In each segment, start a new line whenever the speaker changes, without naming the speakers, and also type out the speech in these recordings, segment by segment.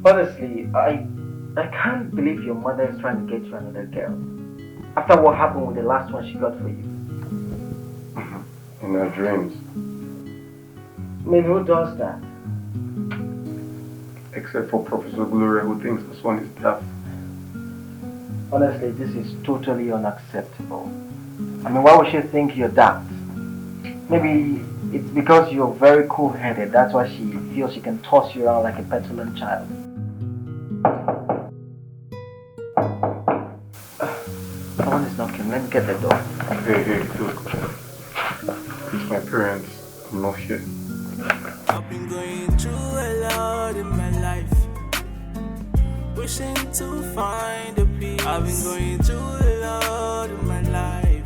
Honestly, I can't believe your mother is trying to get you another girl. After what happened with the last one she got for you.
In her dreams.
I mean, who does that?
Except for Professor Gloria, who thinks this one is daft.
Honestly, this is totally unacceptable. I mean, why would she think you're daft? Maybe it's because you're very cool-headed. That's why she feels she can toss you around like a petulant child. Someone is knocking. Let me get the door.
Hey, look. It's my parents. I'm not here.
I've been going through a lot in my life, wishing to find a peace. I've been going through a lot in my life,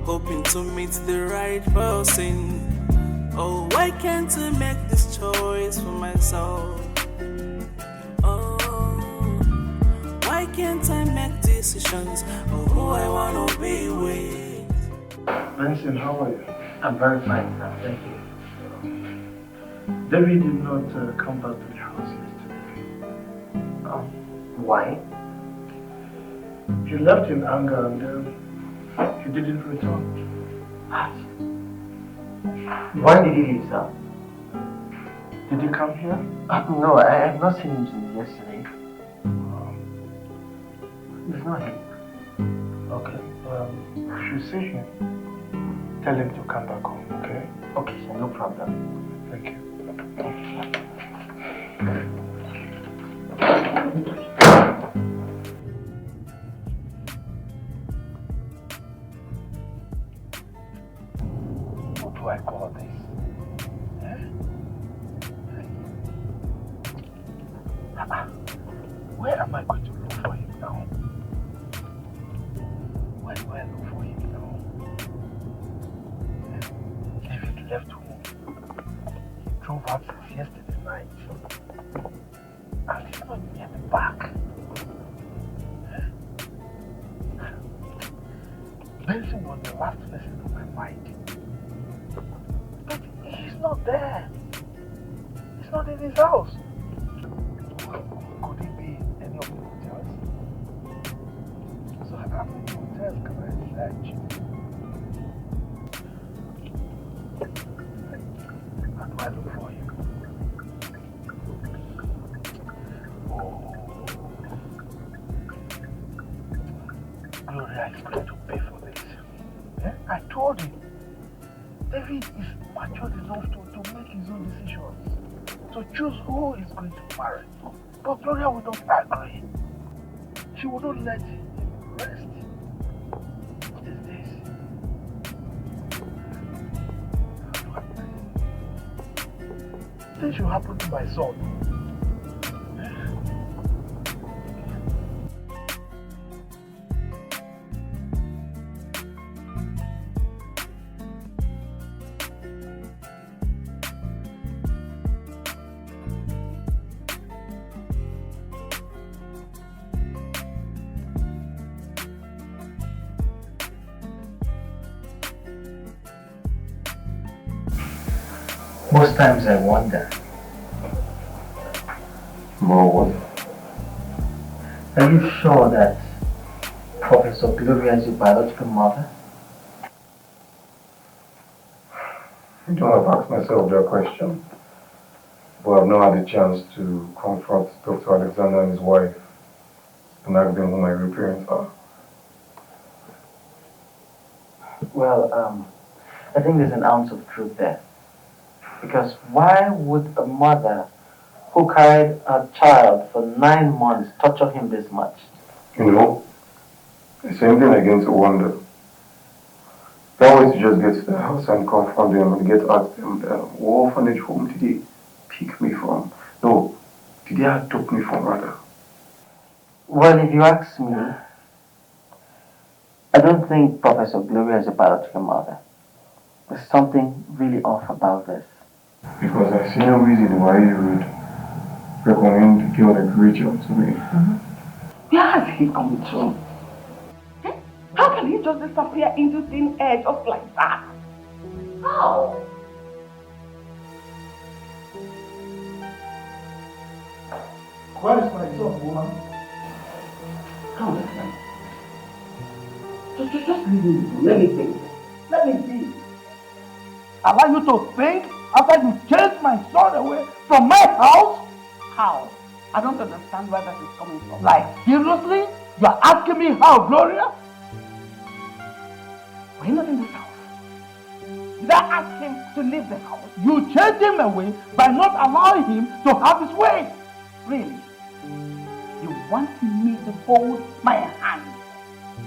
hoping to meet the right person. Oh, why can't I make this choice for myself? Oh, why can't I make decisions of who I wanna be with?
Benson, how are you?
I'm very fine, sir. Thank you.
David did not come back to the house yesterday.
Why?
He left in anger and he didn't return.
What? Why did he leave, sir?
Did he come here?
No, I have not seen him since yesterday. He's not here.
Okay. If you see him, tell him to come back home, okay?
Okay, sir, no problem.
Thank you.
What do I call this? Where am I going to look for him now? Where do I look for him now? David left home. He drove out since yesterday night. And he's not yet back. Benson was the last person on my mind. But he's not there. He's not in his house. Could he be in any of the hotels? So how many hotels can I search? How do I look for him? Oh, Gloria is going to pay for this. I told him. David is matured enough to make his own decisions, to choose who he's going to marry. But Gloria will not agree. She will not let him rest. What is this? This should happen to my son.
Most times I wonder.
More what?
Are you sure that Professor Gloria is your biological mother?
I don't have asked myself that question. But I've not had a chance to confront Dr. Alexander and his wife and ask them who my real parents are.
Well, I think there's an ounce of truth there. Because why would a mother who carried a child for 9 months torture him this much?
You know, the same thing against a wonder. That was to just get to the house and confront them and get asked them, what orphanage home did they pick me from? No, did they adopt me from rather?
Well, if you ask me, I don't think Professor Gloria is a biological mother. There's something really off about this.
Because I see no reason why you would recommend a girl like Rachel to me.
Where has he come to? How can he just disappear into thin air just like that? How?
Where is my son, woman?
Come on. Just leave me. Let me think. Let me think.
Allow you to think after you chased my son away from my house?
How? I don't understand where that is coming from.
Like, seriously? You're asking me how, Gloria?
Were you not in this house? Did I ask him to leave the house?
You chased him away by not allowing him to have his way.
Really? You want me to hold my hand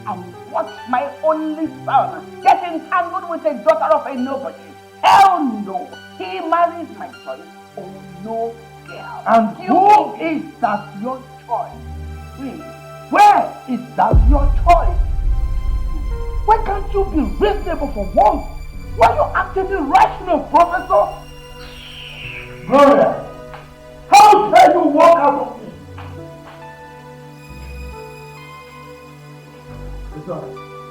and watch my only son get entangled with a daughter of a nobody? Hell no! He marries my choice. Oh no, girl.
And who is that your choice?
Really?
Where is that your choice? Why can't you be reasonable for once? Why are you acting irrational, Professor? Gloria, how dare you walk out of me? Listen,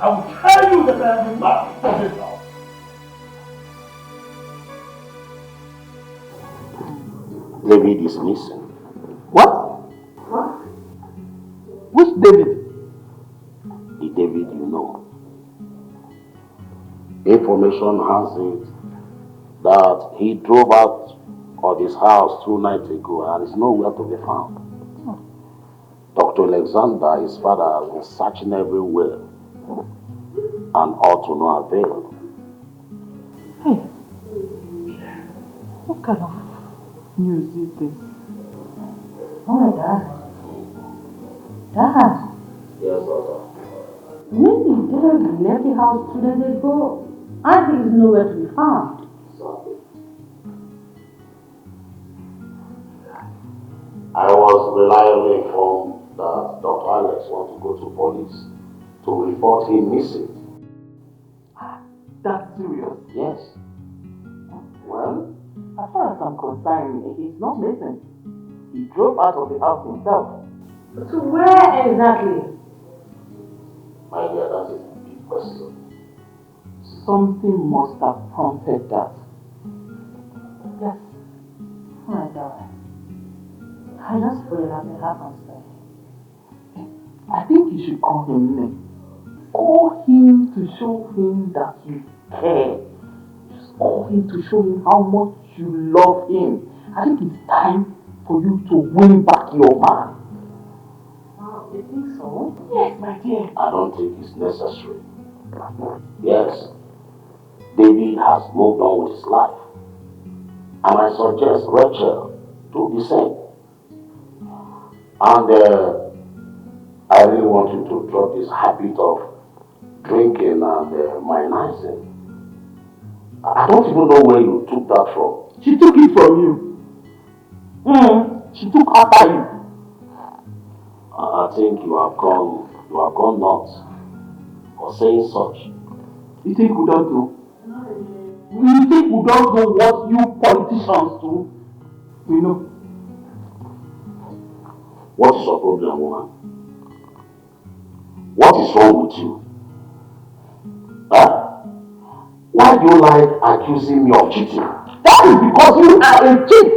I will tell you that I am the master of this house.
David is missing.
What? Which David?
The David you know. Information has it that he drove out of his house 2 nights ago and is nowhere to be found. Dr. Alexander, his father, has been searching everywhere and all to no avail.
Hey, what kind of news is this? Oh my God. Dad.
Yes, daughter.
When did David left the house 2 days ago? I think he's nowhere to be found.
Sorry. I was reliably informed that Dr. Alex wants to go to police to report him missing.
That's serious.
Yes. Well,
As far as I'm concerned, he's not missing. He drove out of the house himself. So where exactly?
my dear, that is a big question.
Something must have prompted that. Yes. Oh my God. I just pray that it happens. I think you should call him Nick. Call him to show him that you care. Just call him to show him how much you love him. I think it's time for you to win back your man. Wow, you think so? Yes, my dear.
I don't think it's necessary. Yes, David has moved on with his life. And I suggest Rachel do the same. And I really want you to drop this habit of drinking and minimizing. I don't even know where you took that from.
She took it from you. She took after you.
I think you have gone nuts for saying such.
You think we don't know? You think we don't know what you politicians do? We know.
What is your problem, woman? What is wrong with you? Huh? Why do you like accusing me of cheating?
That is because you are a cheat.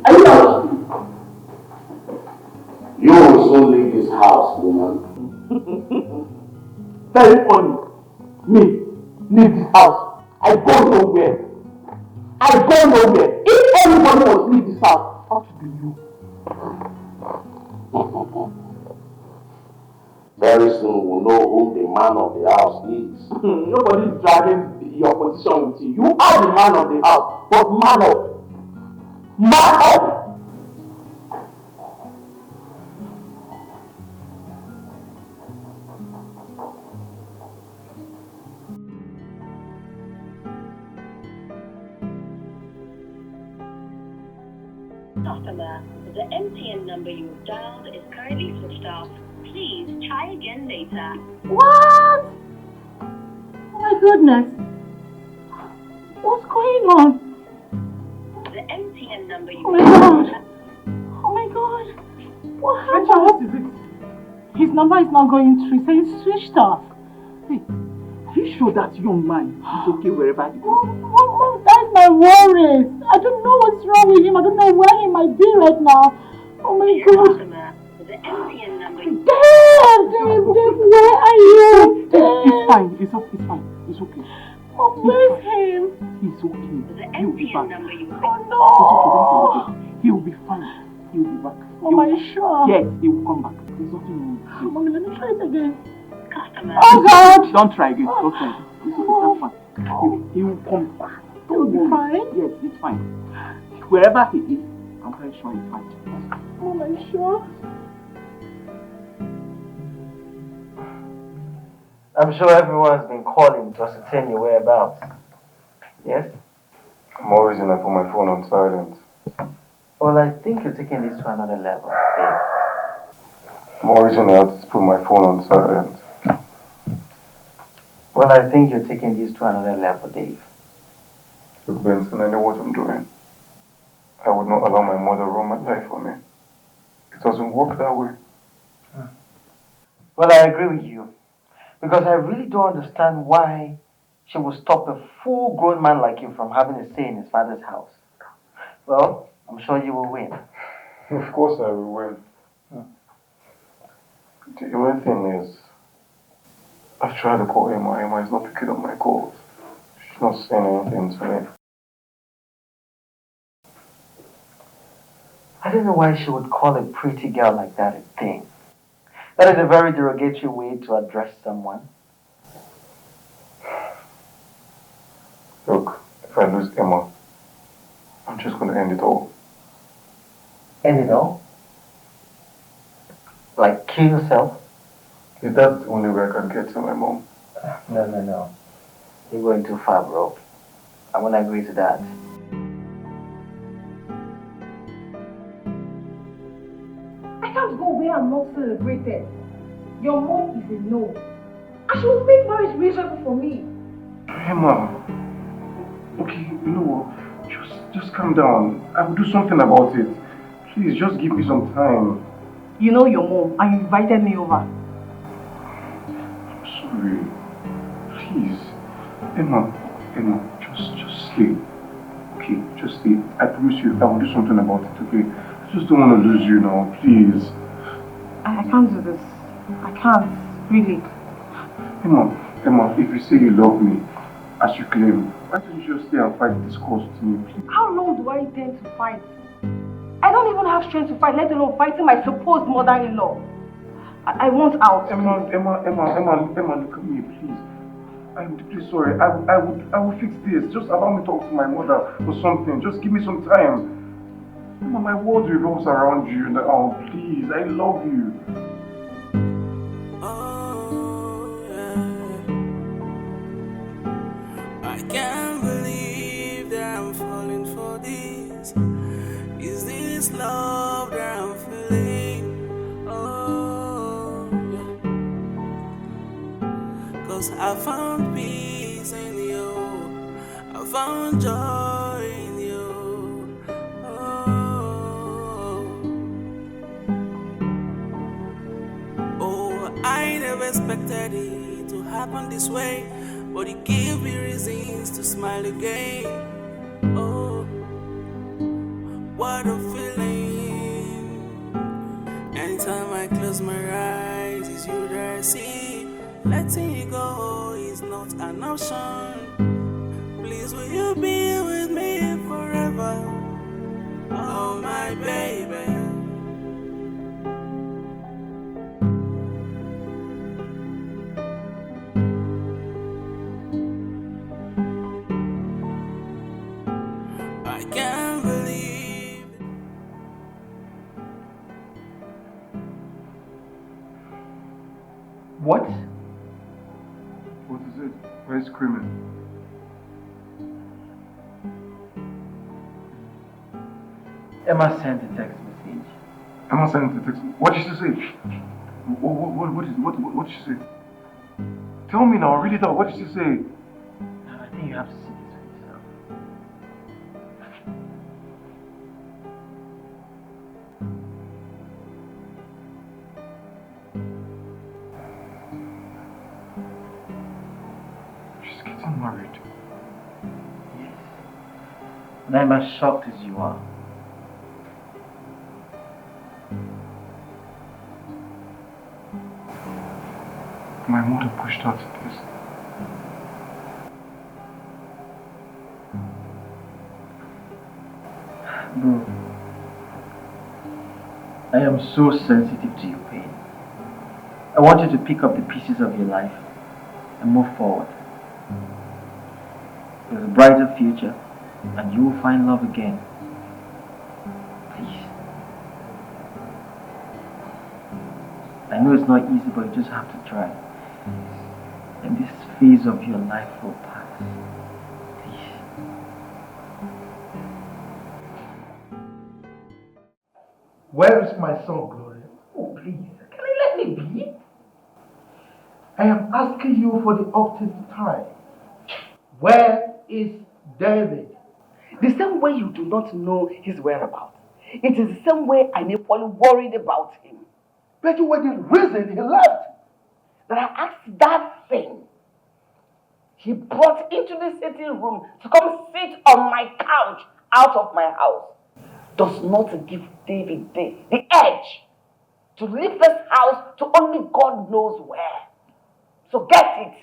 Are you not? You will soon leave this house, woman.
Very funny. Me, leave this house. I go nowhere. If anybody must leave this house, it has to be you.
Very soon we'll know who the man of the house is.
Nobody is driving your position with you. You are the man of the house, but man up. Man up!
Customer, the MTN number you dialed is currently switched off. Please try again later.
What? Oh my goodness. What's going on?
The MTN number you
Oh my God. Oh my God. What happened?
What is it?
His number is not going through. He says it's switched off. Hey, you sure that young man is okay wherever he goes? Mom, that's my worries. I don't know what's wrong with him. I don't know where he might be right now. Oh my God.
The MTN number.
Dave, where are you? It's fine. It's okay. Mom, where's him? He's okay. He'll be back. Oh no. It's okay. Don't worry. He will be fine. He will be back. Mom, are you sure? Yes, he will come back. There's nothing wrong. Mommy, let me try it again.
Customer.
Oh God! Don't try again. Don't try again. It's okay. That's fine. He will come back. He'll be fine? Yes, he's fine. Wherever he is, I'm very sure he's fine. Mom, are you sure?
I'm sure everyone's been calling to ascertain your whereabouts. Yes?
I'm always in. I put my phone on silent.
Well, I think you're taking this to another level, Dave.
I'm always in. I have to put my phone on silent.
Well, I think you're taking this to another level, Dave.
Look, Benson, I know what I'm doing. I would not allow my mother run my life for me. It doesn't work that way.
Well, I agree with you. Because I really don't understand why she would stop a full-grown man like you from having a say in his father's house. Well, I'm sure you will win.
Of course I will win. The only thing is, I've tried to call Emma. Emma is not picking up my calls. She's not saying anything to me.
I don't know why she would call a pretty girl like that a thing. That is a very derogatory way to address someone.
Look, if I lose Emma, I'm just going to end it all.
End it all? Like kill yourself?
If that's the only way I can get to my mom.
No. You're going too far, bro. I won't agree to that.
I can't go where I'm not celebrated. Your mom is a no. And she will make marriage miserable for me.
Emma, okay, you know what? Just calm down. I will do something about it. Please, just give me some time.
You know your mom and you invited me over.
I'm sorry. Please. Emma, just sleep. Okay, just sleep. I promise you, I will do something about it, okay? I just don't want to lose you now, please.
I can't do this. I can't, really.
Emma, if you say you love me, as you claim, why don't you just stay and fight this cause with me, please?
How long do I intend to fight? I don't even have strength to fight, let alone fighting my supposed mother-in-law. I want out.
Emma, look at me, please. I'm deeply sorry. I will fix this. Just allow me to talk to my mother or something. Just give me some time. Emma, my world revolves around you. Oh, please, I love you.
Oh, yeah. I can't believe that I'm falling for this. Is this love that I'm feeling? Oh, yeah. 'Cause I found peace in you. I found joy in you. Oh, I never expected it to happen this way, but it gave me reasons to smile again. Oh, what a feeling. Anytime I close my eyes, it's you that I see. Letting you go is not an option. Please, will you be with me forever? Oh, my baby. I can't believe it.
What?
What is it? Why are you screaming?
Emma sent a text message.
Emma sent a text. What did she say? What did she say? Tell me now, read it out. What did she say?
I think you have to see this for yourself.
married?
Yes. And I'm as shocked as you are.
My mother pushed her to this.
Bro, I am so sensitive to your pain. I want you to pick up the pieces of your life and move forward. There's a brighter future and you will find love again. Please. I know it's not easy, but you just have to try. And this phase of your life will pass. Please.
Where is my son, Gloria? Oh, please, can you let me be? I am asking you for the octave time. Where is David?
The same way you do not know his whereabouts, it is the same way I'm equally worried about him.
But you were the reason he left.
That I asked that thing he brought into the sitting room to come sit on my couch out of my house does not give David the edge to leave this house to only God knows where. So get it.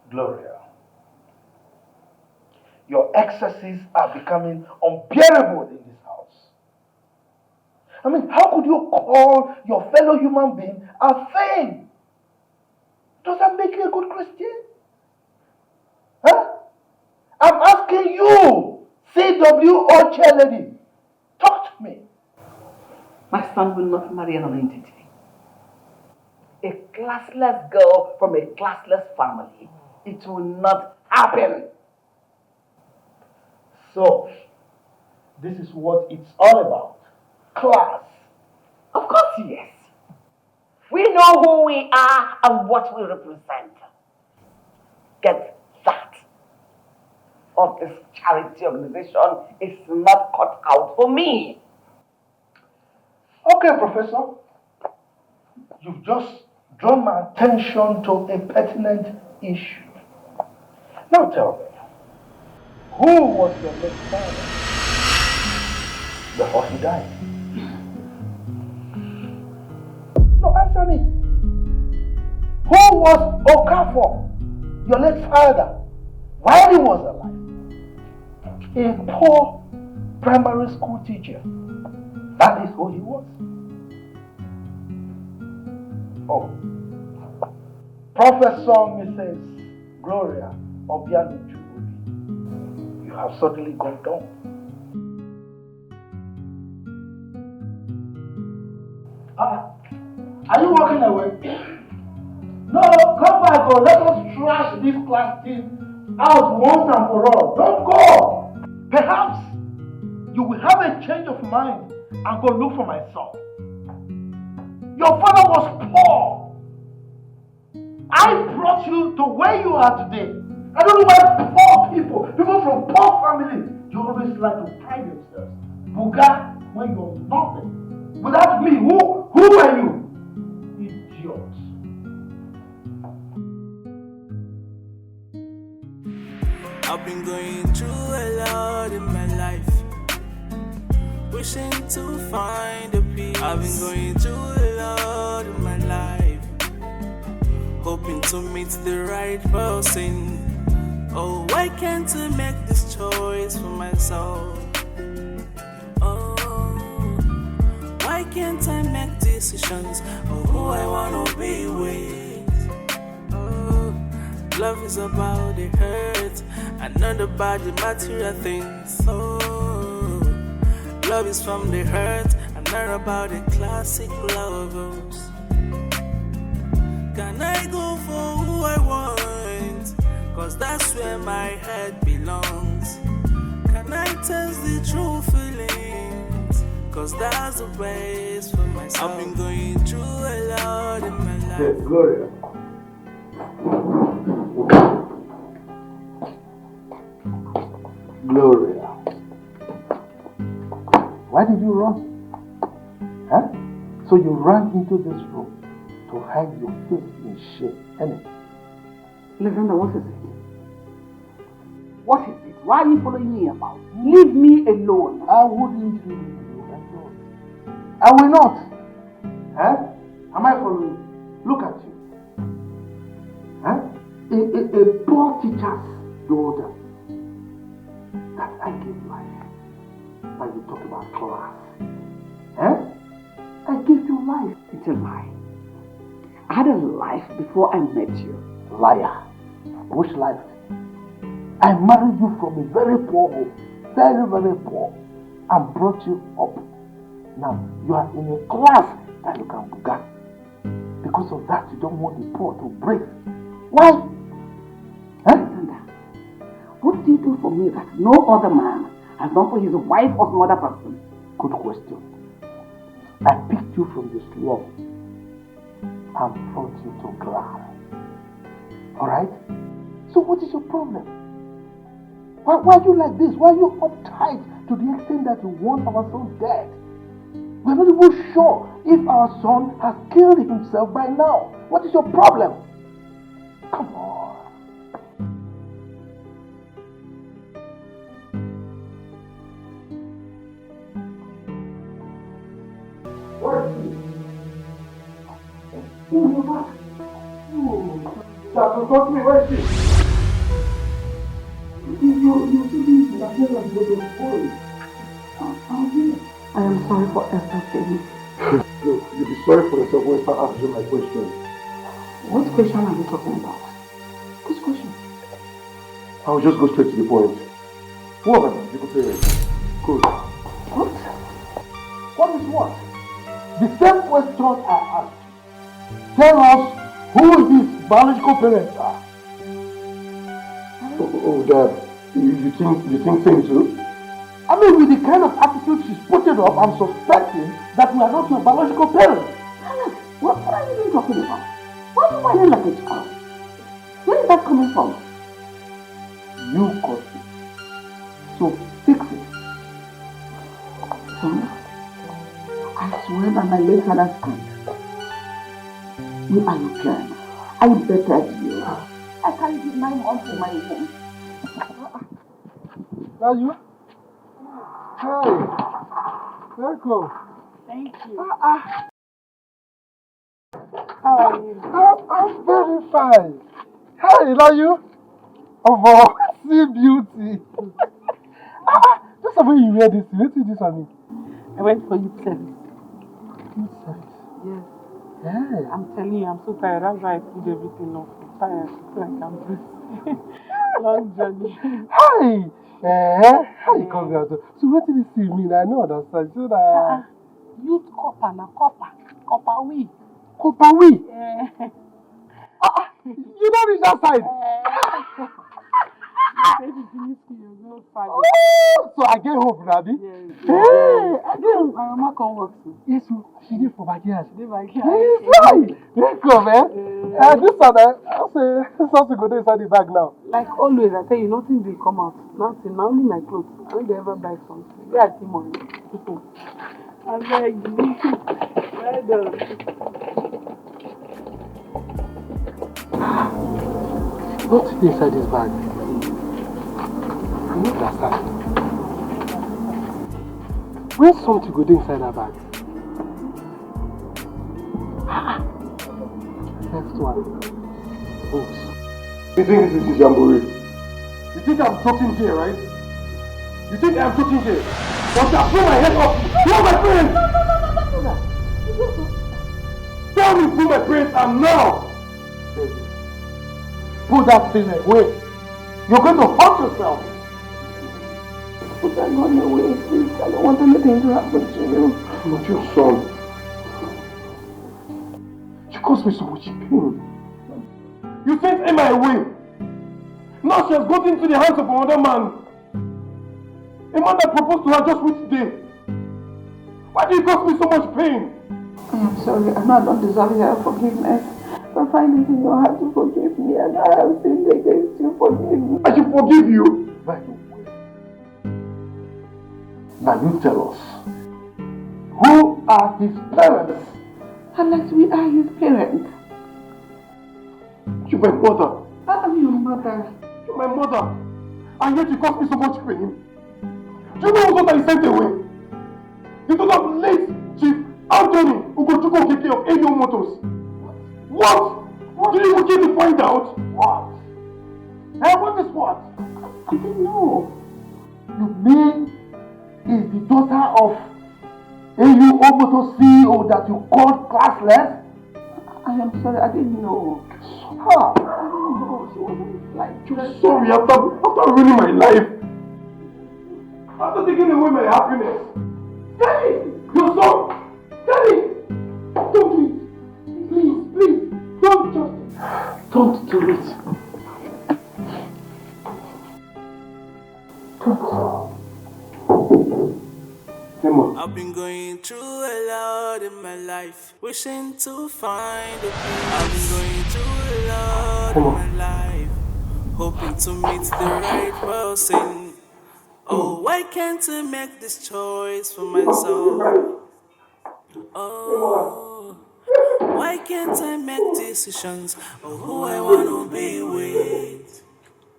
Gloria, your excesses are becoming unbearable in this house. I mean, how could you call your fellow human being a thing? Does that make you a good Christian? Huh? I'm asking you, CW chairlady, talk to me.
My son will not marry an entity. A classless girl from a classless family. It will not happen.
So, this is what it's all about. Class.
Of course, yes. We know who we are and what we represent. Get that. Or this charity organization is not cut out for me.
Okay, Professor. You've just drawn my attention to a pertinent issue. Now tell me, who was your late father before he died? No, answer me. Who was Okafor, your late father, while he was alive? A poor primary school teacher. That is who he was. Oh, Professor Mrs. Gloria Obianuju, you have suddenly gone down. Are you walking away? No, come back or let us trash this class thing out once and for all. Don't go. Perhaps you will have a change of mind and go look for my son. Your father was poor. I brought you to where you are today. I don't know why poor people from poor families, you always like to pride themselves. Buga, when you're nothing. Without me, who are you? Idiot.
I've been going through a lot in my life, wishing to find a peace. I've been going through a lot in my life, hoping to meet the right person. Oh, why can't I make this choice for myself? Oh, why can't I make decisions of who I wanna be with? Oh, love is about the hurt and not about the material things. Oh, love is from the hurt and not about the classic lovers. Can I go for who I want? Cause that's where my head belongs. Can I test the true feelings? Cause that's the base for myself. I've been going through a lot in my life.
Hey, Gloria.
Gloria, why did you run? Huh? So you ran into this room to hide your face in shame, innit?
Lavender, what is it? What is it? Why are you following me about? Leave me alone.
I wouldn't leave you. I will not. Eh? Am I following you? Look at you.
A poor teacher's daughter that I gave life. But you talk about class. I gave you life. It's a lie. I had a life before I met you.
Liar. Which life? I married you from a very poor home. Very, very poor. And brought you up. Now, you are in a class that you can buga. Because of that, you don't want the poor to breathe. Why?
Alexander, what do you do for me that no other man has done for his wife or some other person?
Good question. I picked you from the slum and brought you to class. Alright? So what is your problem? Why are you like this? Why are you uptight to the extent that you want our son dead? We're not even sure if our son has killed himself by now. What is your problem? Come on. What is it? Talk to me, where is she?
I am sorry for everything.
Look, you'll be sorry for yourself when you start answering my question.
What question are you talking about? Which question?
I will just go straight to the point. Who are my biological parents? Good.
What?
What is what? The same question I asked you. Tell us who his biological parents are. Oh, Dad, you think same too? I mean, with the kind of attitude she's putting up, I'm suspecting that we are not your biological parents.
Alex, what are you even talking about? Why are you whining like a child? Where is that coming from?
You caused it. So fix it.
Son, I swear by my late father's hand, you are your parents. I bettered you. I carried you 9 months in my womb.
Are you? Hi. Welcome.
Thank you.
How are you? I'm very fine. Hi, are you? Oh, see beauty. Just the way you wear this, what did you do for me?
I went for youth service.
Youth service?
Yes.
Yeah.
I'm telling you, I'm so tired. That's why I put everything off. I'm tired. I feel like I'm breathing. Long journey.
Hi! How you come here? So what did you see me? I know understand. So that
youth copper na copper. Copper we.
Copper we?
Yeah.
You don't reach that side. So I get hope, Daddy.
Hey, again, my mama come work too.
Yes, she did for my years.
She did my years.
Yes, right. Welcome, man. This one, I'll say something good inside the bag now.
Like always, I tell you, nothing will come out. Nothing, not only my clothes. I don't ever buy something. Where I see money. I beg you. Well done.
What's inside this bag? I don't understand. Where's something good inside that bag? First one. Books. You think this is jamboree? You think I'm talking here, right? You think I'm talking here? But I'll pull my head off. Pull my friends! No. Tell me who my parents are now! Put that thing away. You're going to hurt yourself.
Put that gun away, please. I don't want anything to happen to you.
I'm not your son. You caused me so much pain. You sent Emma away. Now she has got into the hands of another man. A man that proposed to her just which day. Why do you cause me so much pain?
I am sorry. I know I don't deserve your forgiveness. But find it in your heart to forgive me, and I have sinned against you. Forgive me.
I should forgive you. By the way. Now you tell us. Who are his parents?
Alex, we are his parents.
You're my mother.
I am your mother.
You're my mother.
and yet you caused me so much pain. Do you know what I sent away? You don't have late Chief Anthony Ugochukwu Okeke of AO Motors. What? Did you even get to find out? What? Hey, what is what?
I didn't know. You mean is the daughter of AO Motors CEO that you called classless? I am sorry, I didn't know. I didn't know. She wasn't like...
You're sorry after ruining my life. After taking away my happiness. Daddy! You're sorry! Daddy! Don't do it! Please, don't do it!
Don't do it.
I've been going through a lot in my life, wishing to find a peace. I've been going through a lot in my life, hoping to meet the right person. Oh, why can't I make this choice for myself? Oh, why can't I make decisions of who I wanna be with?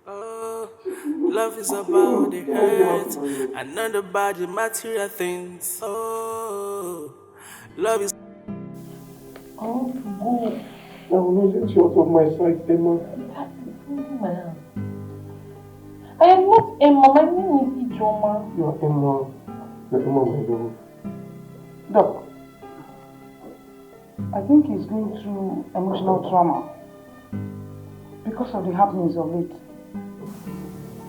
Oh, love is about the hurt and not about the material things. Oh, love is.
I want to go. I will not let you out of my sight, Emma.
I am not Emma, my name is Ijoma.
You are Emma. You're Emma, my love. Doc,
I think he's going through emotional trauma because of the happenings of it.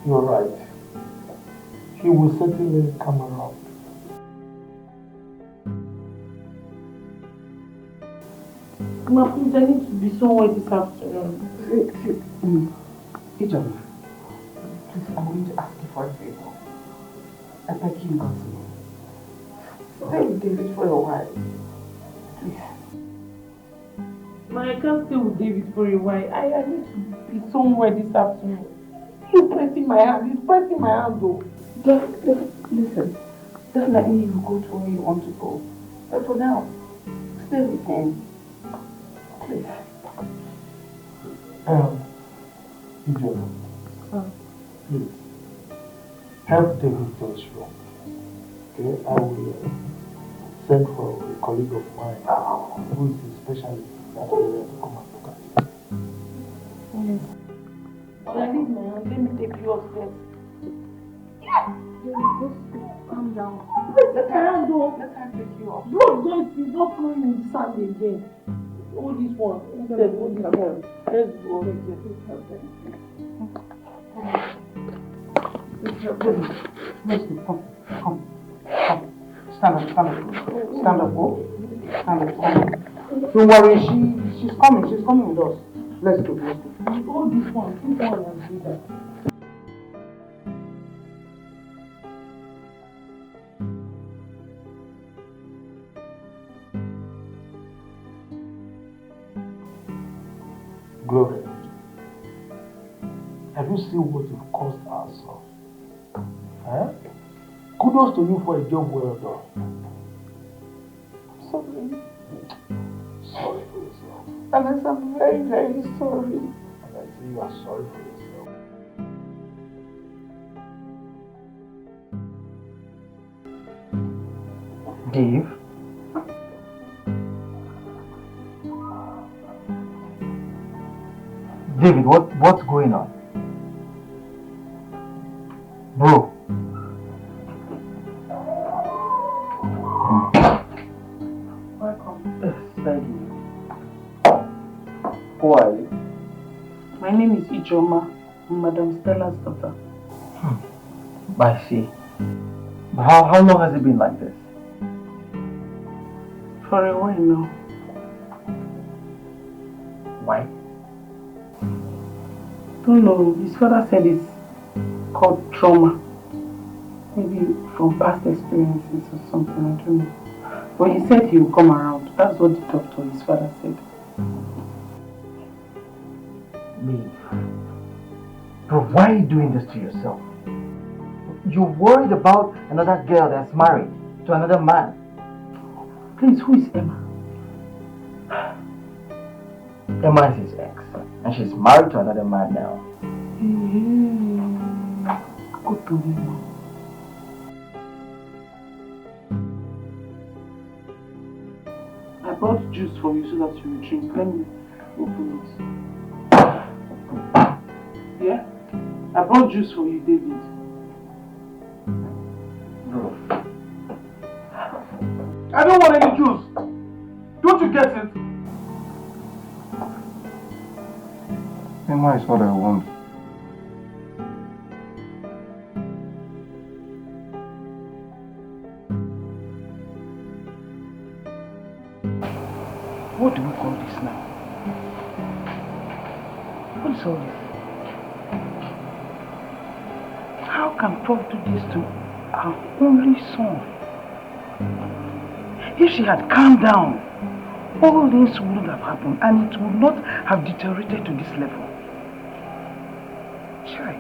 you're right. He will certainly come around.
Ma, please, I need to be somewhere this afternoon.
Ijoma, please, I'm going to ask you for a favor. I beg you not to. Stay with David for a while. Please.
Ma, I can't stay with David for a while. I need to be somewhere this afternoon. He's pressing my hand. He's pressing my hand, though.
Listen, definitely you go to where you want to go. But for now, stay with him. Please.
Ijoma, please, help David to his room. Okay, I will send for a colleague of mine who is a specialist in that area to come and look at it.
Yes. But I need my hand. Let me take you upstairs.
Just calm down.
Let my hand go.
Let her take you up.
Bro, he's not going in the sand again. Hold this one. Instead, hold this one. Let's go.
Let's go. Come. Stand up. Stand up, oh. Stand up. Don't worry, she's coming with us. Let's go.
Hold this one. Keep on and do that.
Glory, have you seen what you've caused ourselves? Kudos to you for a job well done.
Sorry.
Sorry for yourself.
Alex, I'm very, very sorry.
And I say you are sorry for yourself.
Dave? David, what's going on? Bro.
Welcome.
Yes, thank you. Who are you?
My name is Ijoma. I'm Madam Stella's daughter.
I see. But how long has it been like this?
For a while now.
Why?
Don't know. His father said it's called trauma. Maybe from past experiences or something, I don't know. But he said he will come around. That's what the doctor, his father, said.
Dave. Bro, why are you doing this to yourself? You're worried about another girl that's married to another man.
Please, who is Emma?
Emma is his ex, and she's married to another man now.
Go to him now. I brought juice for you so that you will drink. Let me open it. Yeah? I brought juice for you, David.
Bro.
I don't want any juice. Don't you get it?
Emma is what I want.
What do we call this now? What is all this? How can Prof do this to our only son? If she had calmed down, all this wouldn't have happened and it would not have deteriorated to this level. Chai.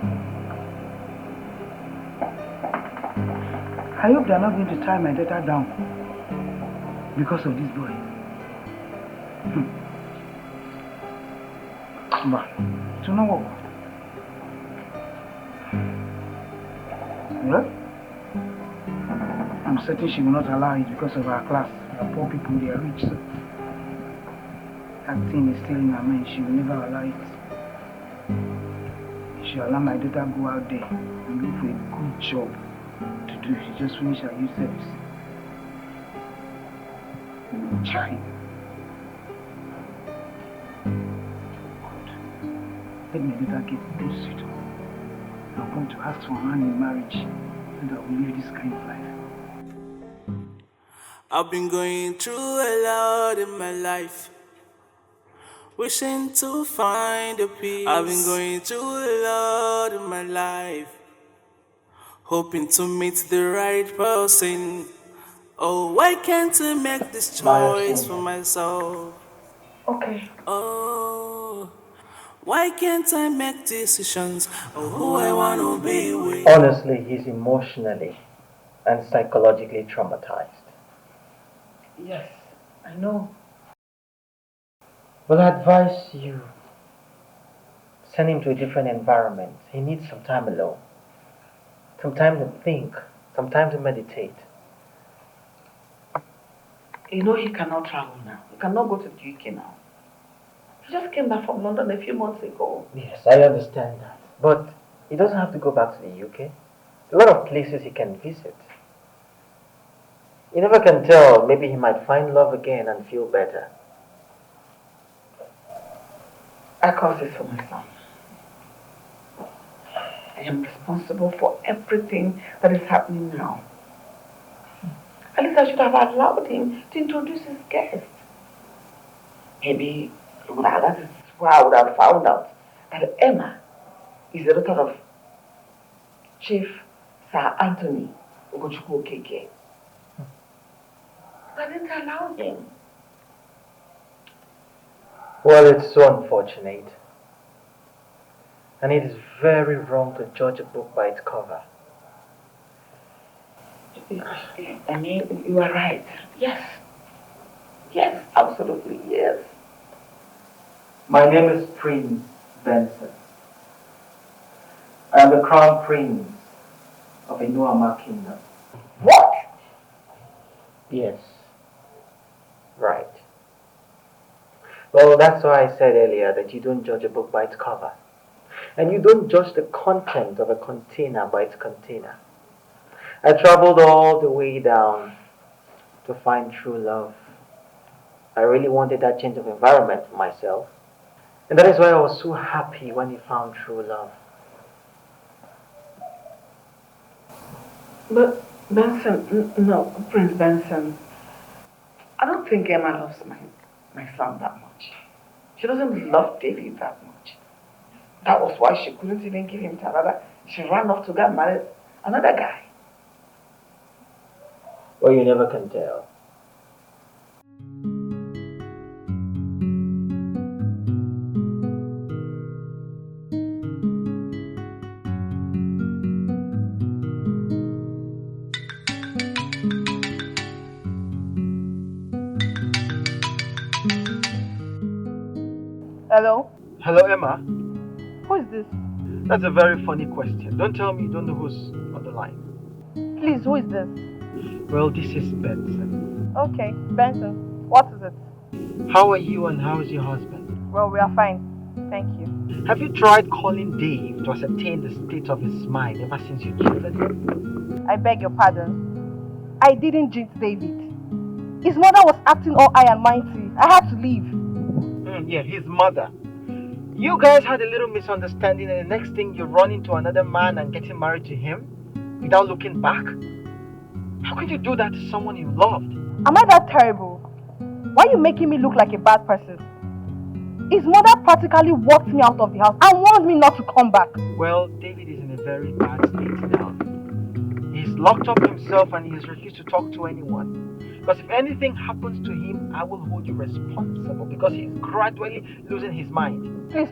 I hope they are not going to tie my daughter down because of this boy. But, to know what? Well, I'm certain she will not allow it because of our class. Our poor people, they are rich, so that thing is still in her mind. She will never allow it. She will allow my daughter go out there and look for a good job to do. She just finished her youth service. Child. Let me let her get close to it. I'm going to ask for her hand in marriage so that we live this kind of life.
I've been going through a lot in my life, wishing to find a peace. I've been going through a lot in my life, hoping to meet the right person. Oh, why can't I make this choice for myself?
Okay.
Oh, why can't I make decisions of who I want to be with?
Honestly, he's emotionally and psychologically traumatized.
Yes, I know.
Well, I advise you send him to a different environment. He needs some time alone, some time to think, some time to meditate.
You know he cannot travel now. He cannot go to the UK now. He just came back from London a few months ago.
Yes, I understand that. But he doesn't have to go back to the UK. A lot of places he can visit. You never can tell. Maybe he might find love again and feel better.
I cause this for my son. I am responsible for everything that is happening now. At least I should have allowed him to introduce his guest. Maybe that is why I would have found out that Emma is the daughter of Chief Sir Anthony Ugochukwu Okeke. I didn't allow him.
Well, it's so unfortunate. And it is very wrong to judge a book by its cover.
I mean, you are right. Yes. Yes, absolutely, yes.
My name is Prince Benson. I am the crown prince of Inuama Kingdom.
What?
Yes. Right. Well, that's why I said earlier that you don't judge a book by its cover. And you don't judge the content of a container by its container. I traveled all the way down to find true love. I really wanted that change of environment for myself. And that is why I was so happy when you found true love.
But Benson, no, Prince Benson, I don't think Emma loves my son that much. She doesn't love David that much. That was why she couldn't even give him to another. She ran off to get married another guy.
Well, you never can tell.
Hello?
Hello, Emma.
Who is this?
That's a very funny question. Don't tell me you don't know who's on the line.
Please, who is this?
Well, this is Benson.
Okay, Benson. What is it?
How are you and how is your husband?
Well, we are fine. Thank you.
Have you tried calling Dave to ascertain the state of his mind ever since you cheated him?
I beg your pardon. I didn't jinx David. His mother was acting all high and mighty. I had to leave.
Yeah, his mother. You guys had a little misunderstanding and the next thing you run into another man and getting married to him without looking back? How could you do that to someone you loved?
Am I that terrible? Why are you making me look like a bad person? His mother practically walked me out of the house and warned me not to come back.
Well, David is in a very bad state now. He's locked up himself and he has refused to talk to anyone. Because if anything happens to him, I will hold you responsible because he's gradually losing his mind.
Please,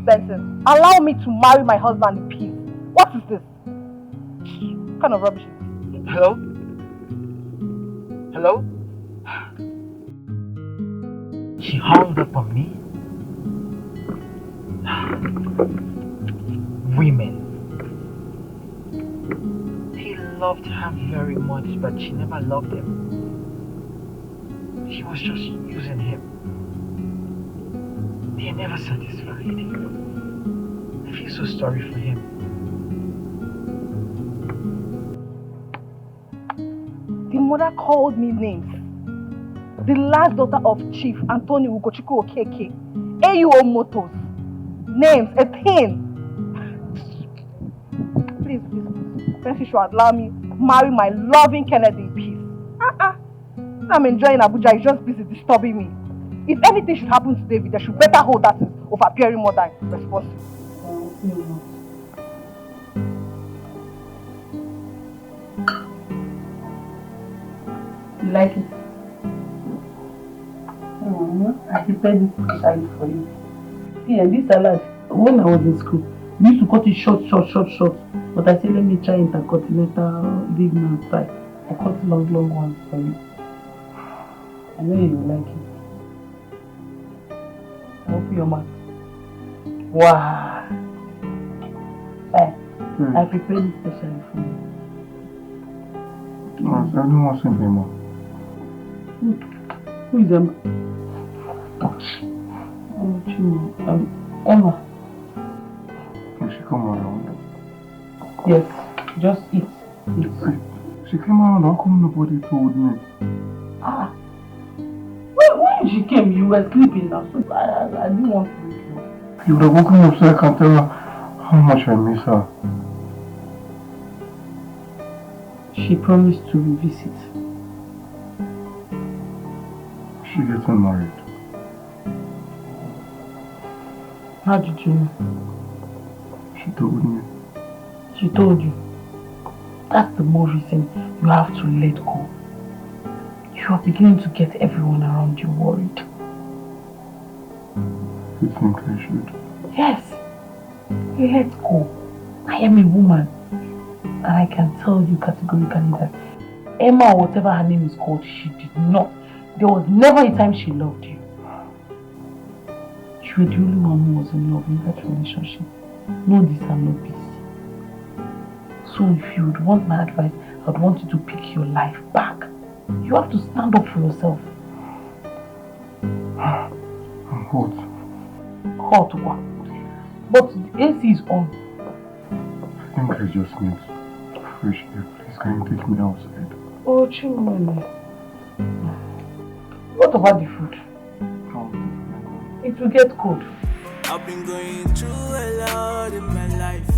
Benson. Allow me to marry my husband in peace. What is this? What kind of rubbish is this?
Hello? Hello? She hung up on me. Women. He loved her very much, but she never loved him. She was just using him. They are never satisfied. I feel so sorry for him.
The mother called me names. The last daughter of Chief Anthony Ugochukwu Okeke, AUO Motors. Names, a thing. Please. Benson should allow me marry my loving Kennedy in peace. I'm enjoying Abuja, he's just busy disturbing me. If anything should happen to David, they should better hold that of appearing more than responsible.
You like it? I prepared this specially for you. See, and this salad, when I was in school, we used to cut it short. But I said, let me try intercontinental big man style. I cut long ones for you. I know you will like it. Open your mouth. Wow. I prepared it specially for you.
I don't want something more.
Who is Emma? Oh, Chimo. Emma.
Can she come around?
Yes, just eat.
She came around, how come nobody told me?
When she came, you were sleeping now, so I didn't want to wake you.
You would have woken me up so I can tell her how much I miss her.
She promised to revisit.
She getting married.
How did you know?
She told me.
She told you. That's the more reason you have to let go. You are beginning to get everyone around you worried.
You think I should?
Yes. Let go. I am a woman. And I can tell you categorically that Emma, or whatever her name is called, she did not. There was never a time she loved you. You were the only one who was in love in that relationship. No this and no peace. So if you would want my advice, I would want you to pick your life back. You have to stand up for yourself.
I'm hot.
Hot what? But the AC is on.
I think I just need fresh air. Please, can you take me outside?
Oh, Chimone. What about the food? It will get cold.
I've been going through a lot in my life,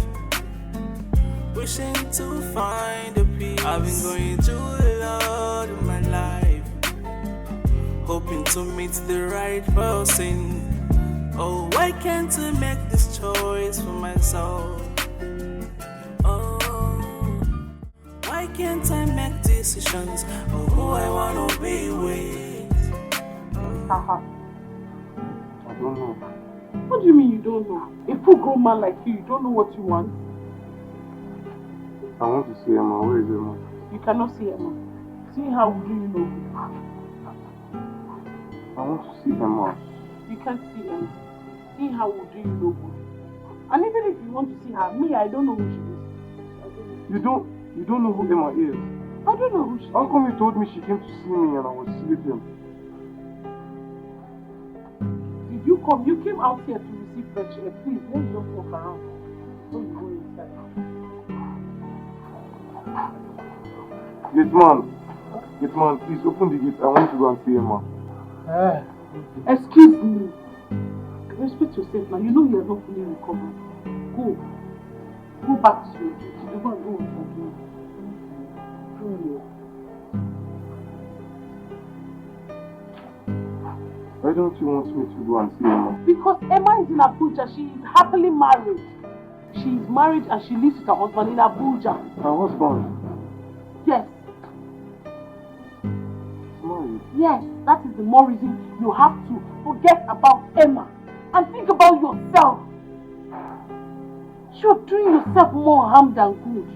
wishing to find a peace. I've been going through a lot in my life, hoping to meet the right person. Oh, why can't I make this choice for myself? Oh, why can't I make decisions of who I wanna be with?
I don't know.
What do you mean you don't know? A full grown man like you don't know what you want?
I want to see Emma. Where is Emma?
You cannot see Emma. See how do you know?
I want to see Emma.
You can't see Emma. See how do you know? And even if you want to see her, me, I don't know who she is.
You don't know who Emma is?
I don't know who she is.
How come you told me she came to see me and I was sleeping?
Did you come? You came out here to receive fresh air. Please, let's just walk around. So you go inside.
Gate man, please open the gate. I want to go and see Emma.
Excuse me. Respect yourself now. You know you are not fully recovered. Go. Go back to your duty. You go and do what you're doing.
Why don't you want me to go and see Emma?
Because Emma is in Abuja. She is happily married. She is married and she lives with her husband in Abuja.
Her husband?
Yes.
Married?
Yes. That is the more reason you have to forget about Emma and think about yourself. You're doing yourself more harm than good.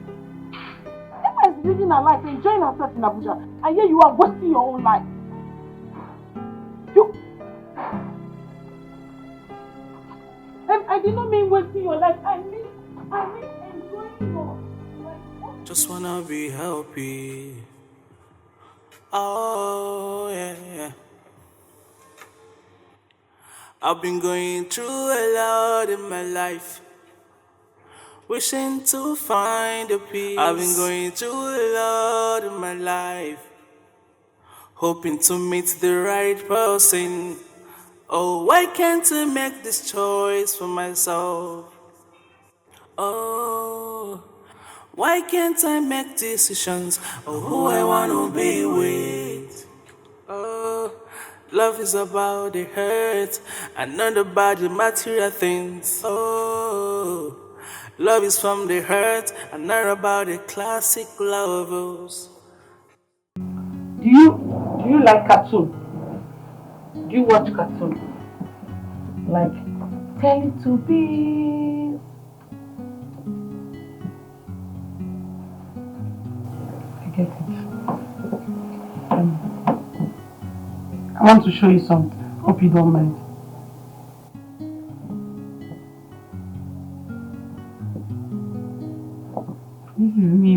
Emma is living her life, enjoying herself in Abuja, and here you are wasting your own life. And I did not mean wasting your life. I mean enjoying your life.
Just wanna be happy. Oh yeah. I've been going through a lot in my life, wishing to find a peace. I've been going through a lot in my life, hoping to meet the right person. Oh, why can't I make this choice for myself? Oh, why can't I make decisions of who I want to be with? Oh, love is about the hurt and not about the material things. Oh, love is from the hurt and not about the classic lovers.
Do you like cartoon? Do you watch cartoon? Like Teletubbies? I get it. I want to show you something. Hope you don't mind. This is me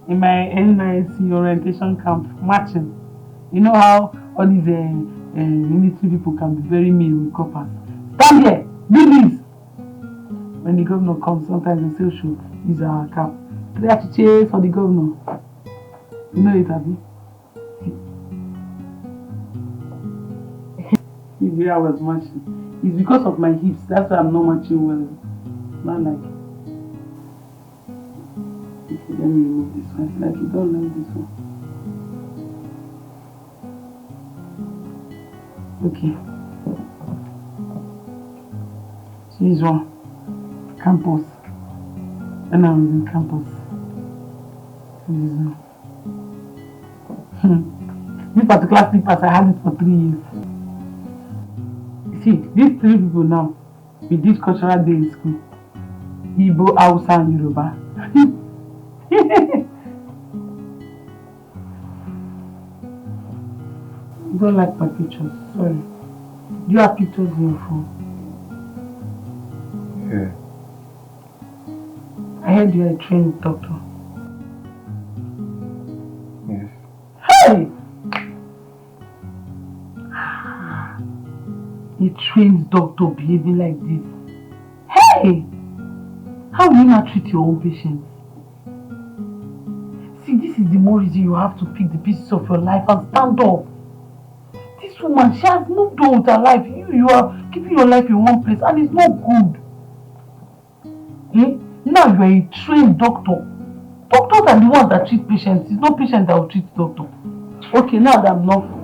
in my NYC orientation camp marching. You know how all these military people can be very mean with coppers. Stand here, do this. When the governor comes, sometimes they say, should use our cap. Three achiche for the governor. You know it, Abby? If I was marching, it's because of my hips. That's why I'm not marching well. Not like. Okay, let me remove this one. Like you don't like this one. Okay. So this one, campus. When I was in campus. So this one. This particular slippers, I had it for 3 years. See, these 3 people now, we did cultural day in school. Igbo, Hausa, and Yoruba. You don't like my pictures, sorry. Do you have pictures in your phone?
Yeah.
I heard you are a trained doctor.
Yes.
Hey! A trained doctor behaving like this. Hey! How will you not treat your own patients? See, this is the more reason you have to pick the pieces of your life and stand up. This woman, she has moved on with her life. You are keeping your life in one place and it's not good. Eh? Now you are a trained doctor. Doctors are the ones that treat patients. It's not patients that will treat doctor. Okay, now that I'm not.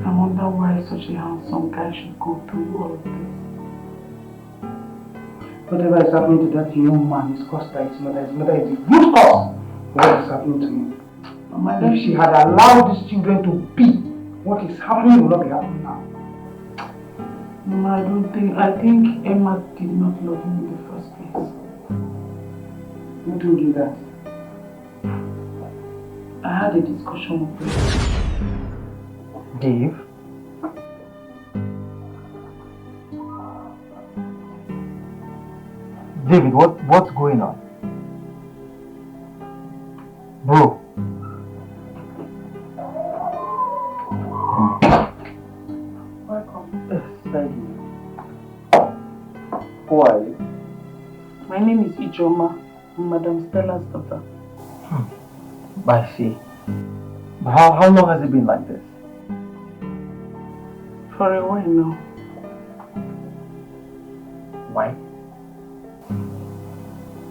I wonder why such a handsome guy should go through all of this.
Whatever is happening to that young man is caused by his mother. His mother is the root cause of what is happening to him. Mama, if she had allowed these children to be, what is happening will not be happening now.
Mama, I think Emma did not love him in the first place.
Who told you that?
I had a discussion with him.
Dave? David, what's going on? Bro.
Welcome.
Yes, thank you. Who are you?
My name is Ijoma. I'm Madam Stella's daughter.
I see. But how long has it been like this?
For a while now.
Why?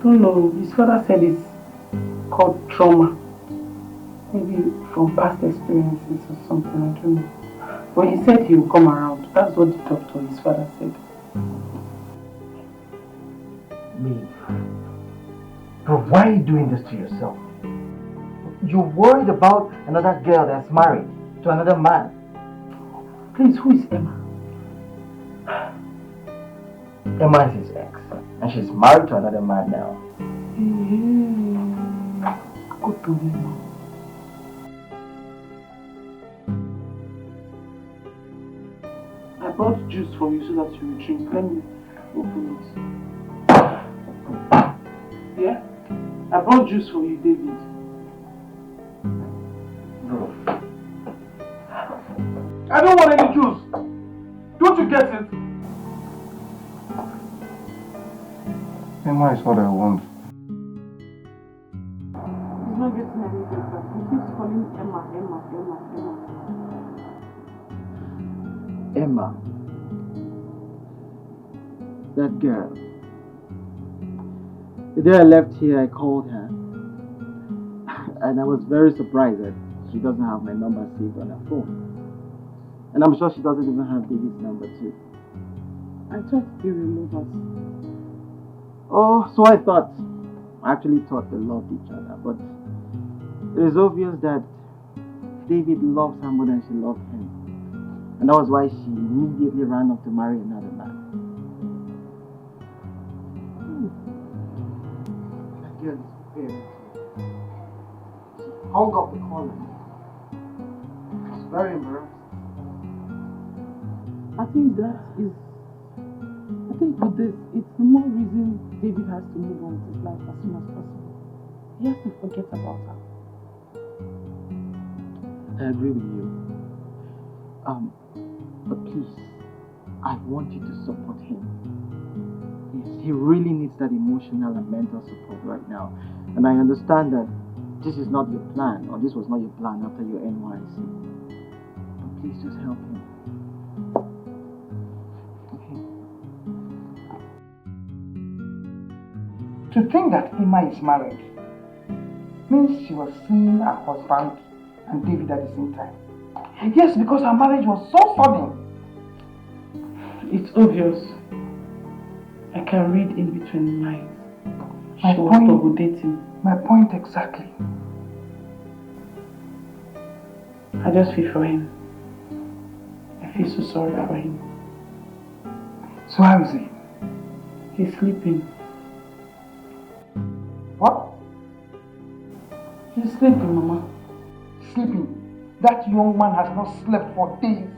Don't know. His father said it's called trauma. Maybe from past experiences or something, I don't know. But he said he will come around. That's what the doctor, his father, said.
Me. Bro, why are you doing this to yourself? You're worried about another girl that's married to another man.
Please, who is Emma?
Emma is his ex, and she's married to another man now.
Go to Emma. I brought juice for you so that you will drink. Let me open it. Yeah? I brought juice for you, David.
Bro.
I don't want any juice. Don't you get it?
Emma is what I want.
He's not getting any better. He keeps calling Emma.
Emma. That girl. The day I left here, I called her. And I was very surprised that she doesn't have my number saved on her phone. And I'm sure she doesn't even have David's number too.
I thought they were lovers.
Oh, so I thought. I actually thought they loved each other, but it is obvious that David loves her more than she loved him. And that was why she immediately ran off to marry another man. That girl is very cute. She hung up the call on me. I was very embarrassed.
I think with this, it's the more reason David has to move on with his life as soon as possible. He has to forget about her.
I agree with you. But please, I want you to support him. Yes, he really needs that emotional and mental support right now. And I understand that this is not your plan, or this was not your plan after your NYC. But please just help him.
To think that Emma is married means she was seeing her husband and David at the same time. Yes, because her marriage was so sudden.
It's obvious. I can read in between the lines.
My
She was
point-
double dating.
My point exactly.
I just feel for him. I feel so sorry for him.
So how is he?
He's sleeping.
What?
He's sleeping, Mama.
Sleeping. That young man has not slept for days.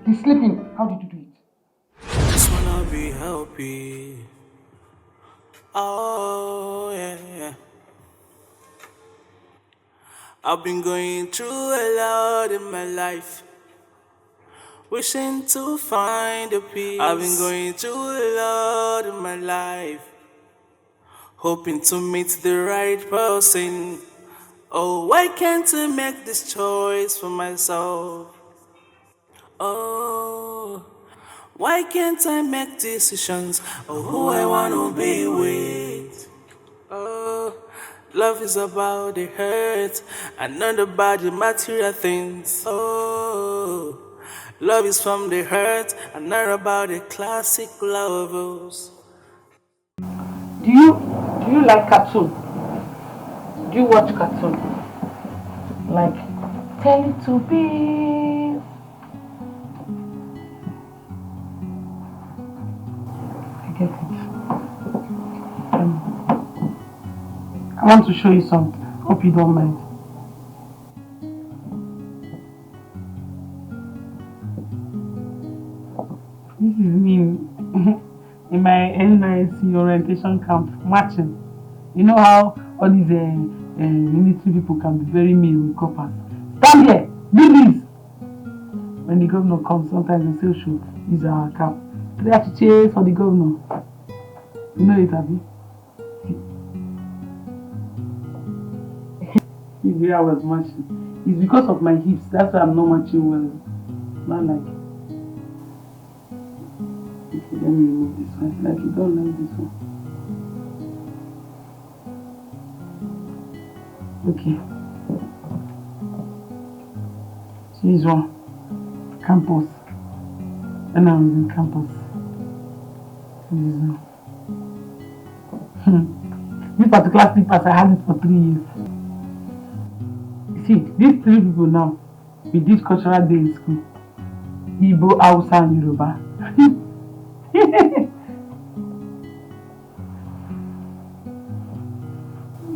He's sleeping. How did you do it?
Just wanna be happy. Oh yeah. I've been going through a lot in my life, wishing to find a peace. I've been going through a lot in my life, hoping to meet the right person. Oh, why can't I make this choice for myself? Oh, why can't I make decisions of who I wanna be with? Oh, love is about the hurt and not about the material things. Oh, love is from the hurt and not about the classic lovers.
Do you like cartoon? Do you watch cartoon? Like Teletubbies? I get it. I want to show you something. Hope you don't mind. This is me in my NYC orientation camp marching. You know how all these military people can be very mean with coppers. Stand here, do this. When the governor comes, sometimes they say, should use our cap. They have to cheer for the governor. You know it, Abby? It's where I was marching. It's because of my hips. That's why I'm not marching well. Not like. Okay, let me remove this one. Like you don't like this one. Okay. So this one. Campus. When I was in campus. So this one. This particular slippers, I had it for 3 years. See, these 3 people now, we did cultural day in school. Igbo, Hausa, and Yoruba. You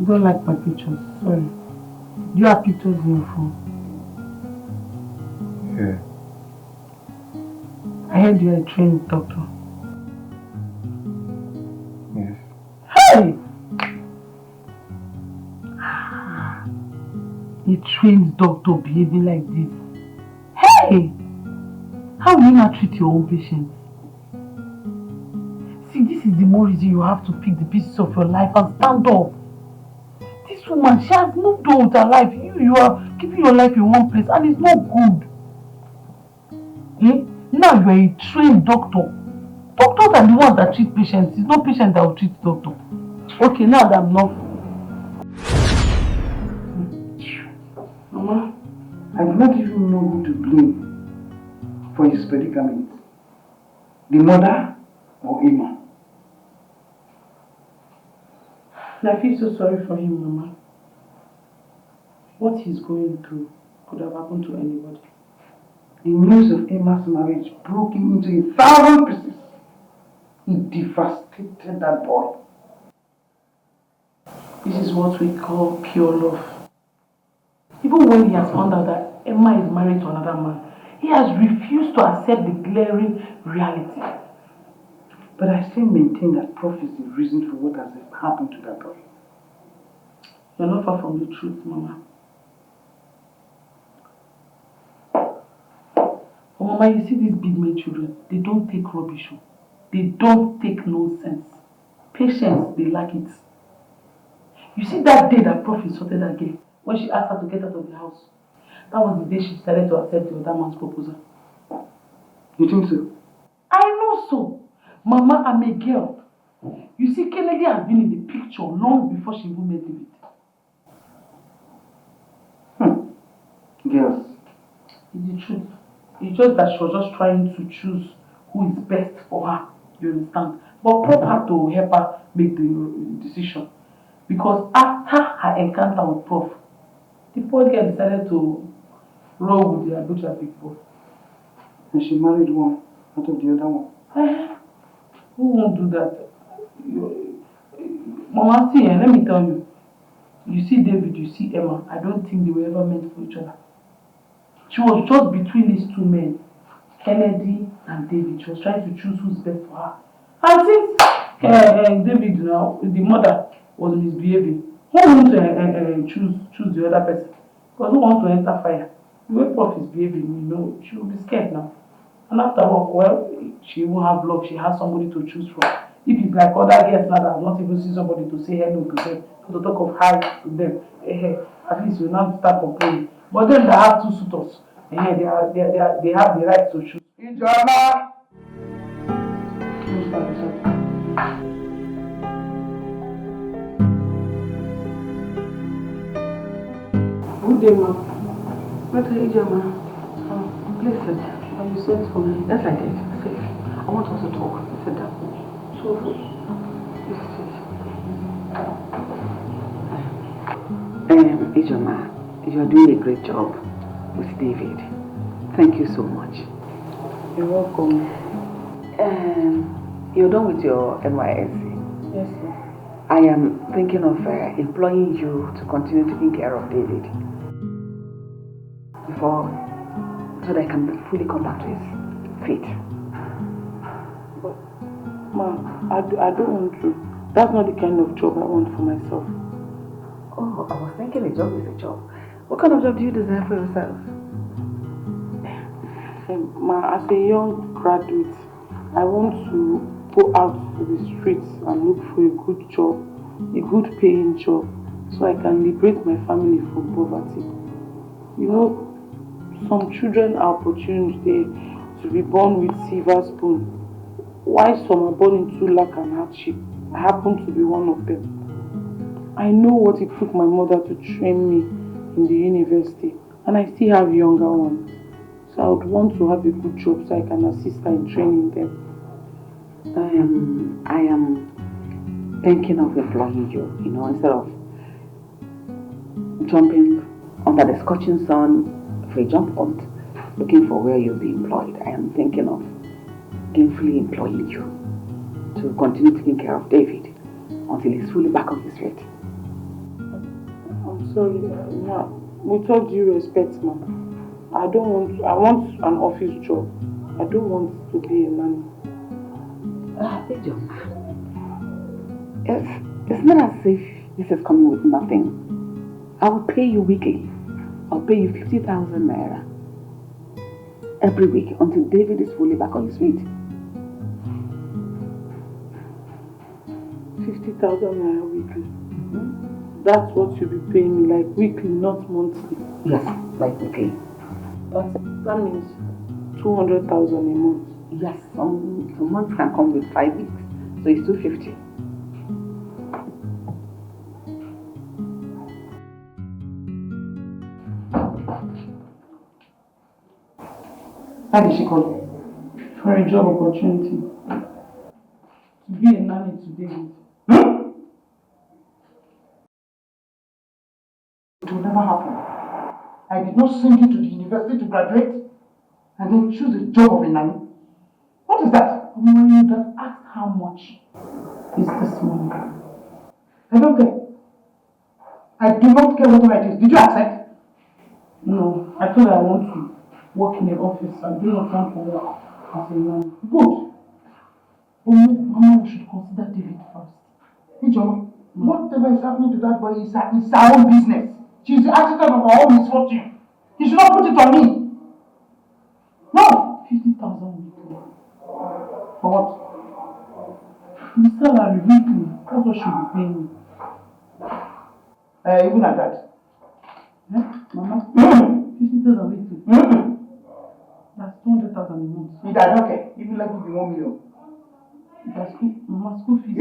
don't like my pictures, sorry. Do you have pictures in your phone?
Yeah.
I heard you are a trained doctor.
Yes.
Hey! A trained doctor behaving like this. Hey! How will you not treat your own patients? See, this is the more reason you have to pick the pieces of your life and stand up. This woman, she has moved on with her life. You are keeping your life in one place and it's not good. Eh? Now you are a trained doctor. Doctors are the ones that treat patients. It's not patients that will treat doctor. Okay, now that I'm not.
Mama, I do not even know who to blame for his predicament. The mother or Emma?
I feel so sorry for him, Mama. What he's going through could have happened to anybody.
The news of Emma's marriage broke him into 1,000 pieces. It devastated that boy.
This is what we call pure love. Even when he has found out that Emma is married to another man, he has refused to accept the glaring reality.
But I still maintain that Prof is the reason for what has happened to that boy.
You're not far from the truth, Mama. But Mama, you see these big men children, they don't take rubbish. They don't take nonsense. Patience, they lack it. You see that day that Prof insulted that girl, when she asked her to get out of the house, that was the day she decided to accept the other man's proposal.
You think so?
I know so. Mama, I'm a girl. You see, Kennedy has been in the picture long before she even met David.
Girls.
It's the truth. It's just that she was just trying to choose who is best for her. You understand? But Prof had to help her make the decision. Because after her encounter with Prof, the poor girl decided to roll with the Abuja big boy.
And she married one out of the other one.
Who won't do that? Mama, see, let me tell you. You see David, you see Emma. I don't think they were ever meant for each other. She was just between these 2 men, Kennedy and David. She was trying to choose who's best for her. And since David, now, the mother was misbehaving, who wants to choose the other person? Because who wants to enter fire? The way Prof is behaving, you know, she will be scared now. And after all, well, she won't have love. She has somebody to choose from. If it's like other girls now that have not even seen somebody to say hello to them, to talk of hi to them, at least you now start complaining. But then they have 2 suitors. They have the right to choose.
Ijoma!
Good day, ma. What are you doing, ma? Please sit. You sent for me. Yes, I did. Sit. I want us to talk. Sit down. So, please sit.
Ijoma, you are doing a great job with David. Thank you so much.
You're welcome.
You're done with your NYSC?
Yes, sir.
I am thinking of employing you to continue taking care of David so that I can fully come back to his feet.
But, Ma, I don't want to. That's not the kind of job I want for myself.
Oh, I was thinking a job is a job. What kind of job do you design for yourself?
Ma, as a young graduate, I want to go out to the streets and look for a good job, a good paying job, so I can liberate my family from poverty. You know, some children are opportunity to be born with silver spoon, while some are born into lack and hardship. I happen to be one of them. I know what it took my mother to train me in the university, and I still have younger ones. So I would want to have a good job so I can assist her in training them.
I am thinking of employing you, instead of jumping under the scorching sun for a jump hunt, looking for where you'll be employed. I am thinking of gainfully employing you to continue taking care of David until he's fully back on his feet.
I'm sorry, Ma. With all due respect, Ma, I want an office job. I don't want to be a nanny.
It's not as if this is coming with nothing. I will pay you weekly. I'll pay you 50,000 naira every week until David is fully back on his feet.
50,000 naira weekly. That's what you'll be paying me, like weekly, not monthly.
Yes, like weekly.
That means 200,000 a month.
Yes, some months can come with 5 weeks, so it's 250.
Why did she call you? For a job opportunity. To be a nanny to David.
It will never happen. I did not send you to the university to graduate and then choose a job of a nanny. What is that?
You would have asked how much is this money?
I don't care. I do not care whatever it is. Did you accept?
No, I told her I want to work in the office. I do not want to work as a nanny.
Good. But Mama, we should consider David first. Hey, John, whatever is happening to that boy is her own business. She's the architect of her own misfortune. You should not put it on me. No!
50,000 weekly.
For what?
The salary weekly. That's what she'll be paying me.
Even at that.
Yeah, Mama? 50,000 weekly. That's 200,000 a month.
I don't care. Even like it be 1 million.
That's Mama, school fees.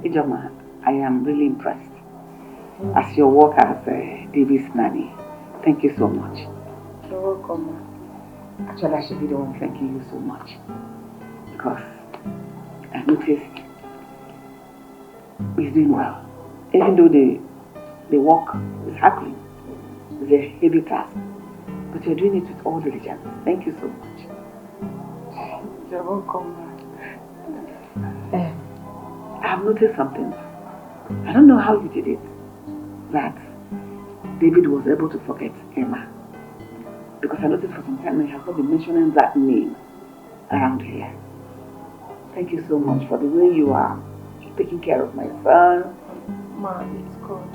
Ijoma, I am really impressed as your work as David's nanny. Thank you so much.
You're welcome.
Actually, I should be the one thanking you so much because I noticed he's doing well. Even though the work is hackling, it's a heavy task, but you're doing it with all diligence. Thank you so much.
You're welcome.
I've noticed something. I don't know how you did it, that David was able to forget Emma. Because I noticed for some time he has not been mentioning that name around here. Thank you so much for the way you are taking care of my son.
Ma, it's God.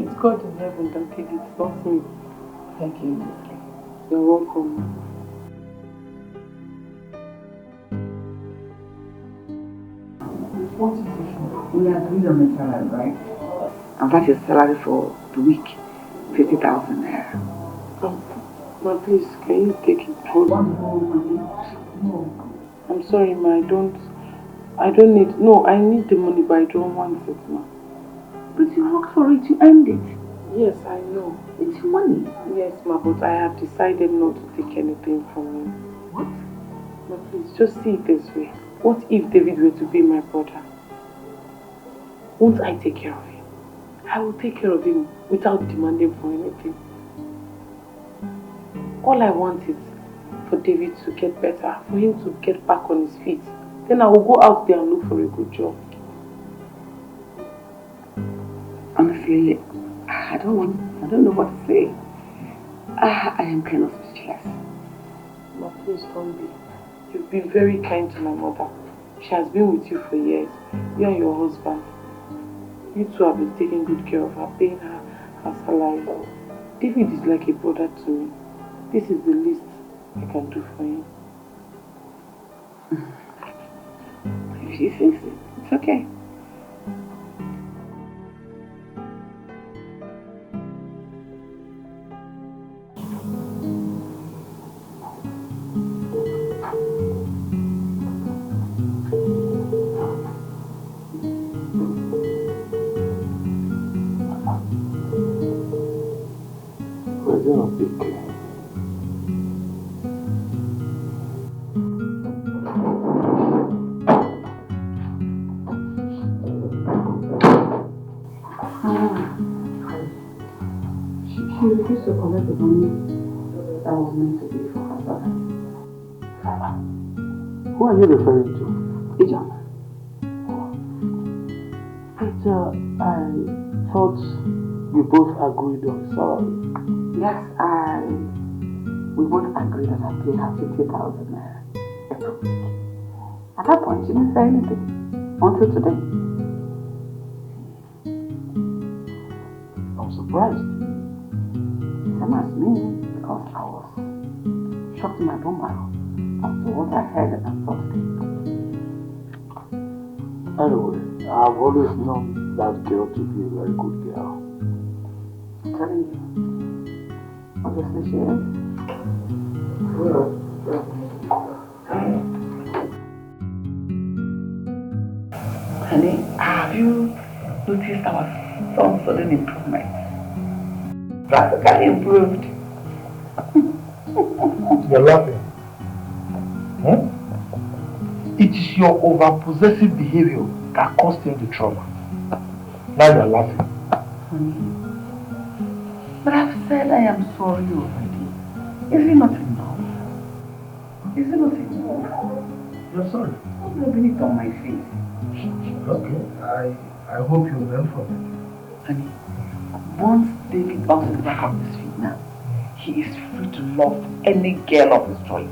It's God in heaven that did it, not me.
Thank you.
You're welcome.
What is it? We agreed on the salary, right? And that is salary for the week, 50,000 naira.
Ma, please, can you take it home? No. I'm sorry, ma, I don't need, no, I need the money, but I don't want it, ma.
But you worked for it, you earned it.
Yes, I know.
It's money.
Yes, ma, but I have decided not to take anything from you.
What?
Ma, please, just see it this way. What if David were to be my brother? Won't I take care of him? I will take care of him without demanding for anything. All I want is for David to get better, for him to get back on his feet. Then I will go out there and look for a good job.
Honestly, I don't know what to say. I am kind of speechless.
But please don't be. You've been very kind to my mother. She has been with you for years. You and your husband. You two have been taking good care of her, paying her salary. David is like a brother to me. This is the least I can do for him.
If she thinks it, it's okay. She refused to collect the money that was meant to be for her brother.
Who are you referring to?
Ijam.
But I thought you both agreed on salary.
Yes, we both agreed that I pay her 50,000 every week. At that point, she didn't say anything until today.
I'm surprised.
Same as me, because I was shocked in my bone marrow as to what I heard and thought today.
Anyway, I've always known that girl to be a very good girl.
I'm telling you. Obviously she is. Honey, have you noticed our son's sudden improvement? Practically improved.
You're laughing. It is your over-possessive behavior that caused him the trauma. Now you're laughing.
But I've said I am sorry already. Is it not enough? Is it not enough?
You're sorry.
I'm rubbing it on my face.
Okay, I hope you learn from it.
Honey, once David bounces back on his feet now, he is free to love any girl of his choice.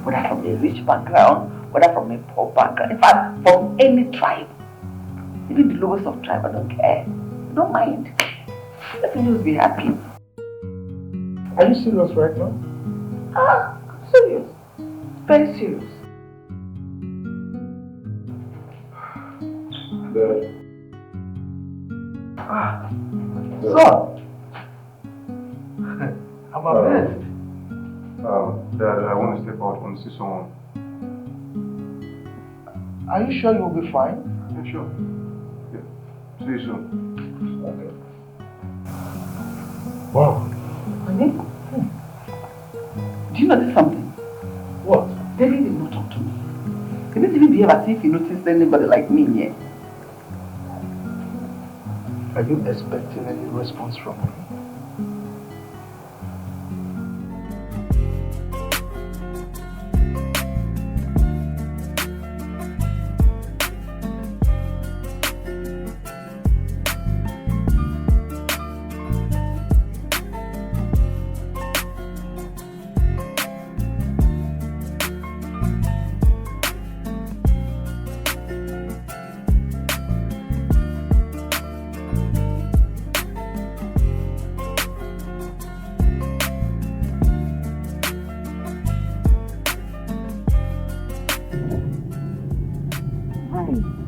Whether from a rich background, whether from a poor background, in fact, from any tribe. Even the lowest of tribe, I don't care. I don't mind. Let him just be happy.
Are you serious right now?
I'm serious. Very serious.
Dad.
Son! I'm amazed.
Dad, I want to step out and see someone.
Are you sure you'll be fine?
Yeah, sure. Yeah. See you soon.
Okay. Wow.
Honey? Do you notice something?
What?
David did not talk to me. He didn't even behave as if he noticed anybody like me yet.
Are you expecting any response from me?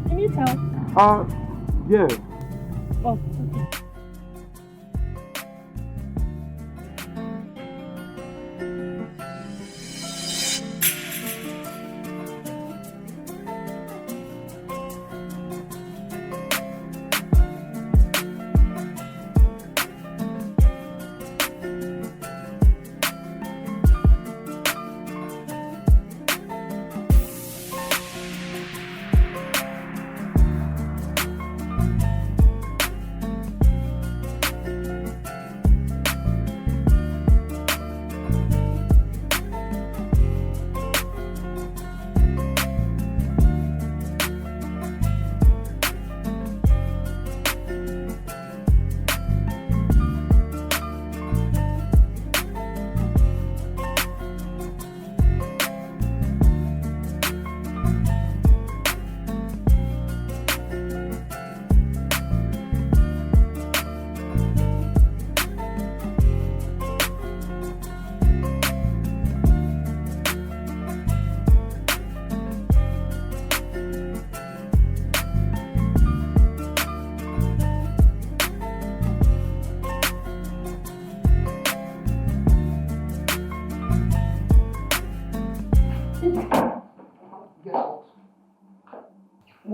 Can you tell?
Yeah.
Oh,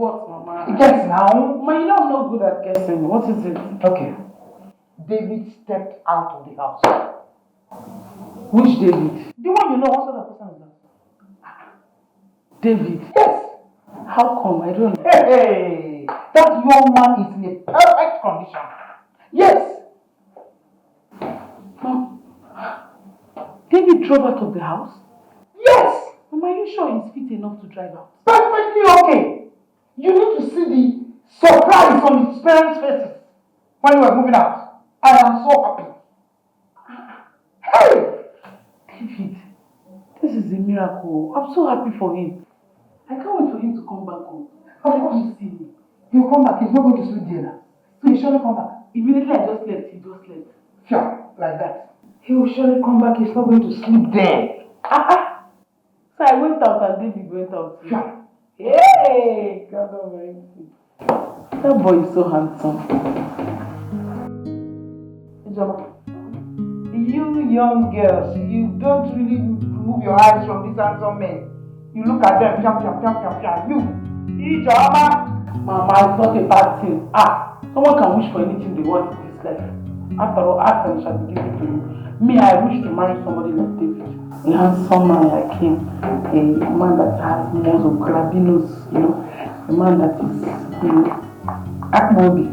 What, Mama?
Guess now.
Ma, you know I'm not good at guessing. What is it?
Okay. David stepped out of the house.
Which David?
The one you know, what sort of person is that?
David?
Yes.
How come? I don't know.
Hey, that young man is in a perfect condition. Yes.
Mom, David drove out of the house?
Yes.
Mama, are you sure he's fit enough to drive out?
Perfectly okay. You need to see the surprise on his parents' faces when we were moving out. I am so happy. Hey!
David, this is a miracle. I'm so happy for him. I can't wait for him to come back home.
Of course.
See me.
He'll come back. He's not going to sleep there now. So he'll surely come back.
Immediately I just left, he just left.
Sure, like that. He will surely come back. He's not going to sleep there.
So I went out and David went out too.
Sure.
Hey! God Almighty. That boy is so handsome.
You young girls, you don't really remove your eyes from these handsome men. You look at them, You,
Mama, it's not a bad thing. Someone can wish for anything they want in this life. After all, ask and it shall be given to you. Me, I wish to marry somebody like David. A handsome man like him. A man that has muscle, grabinos, a man that is, Akmobi.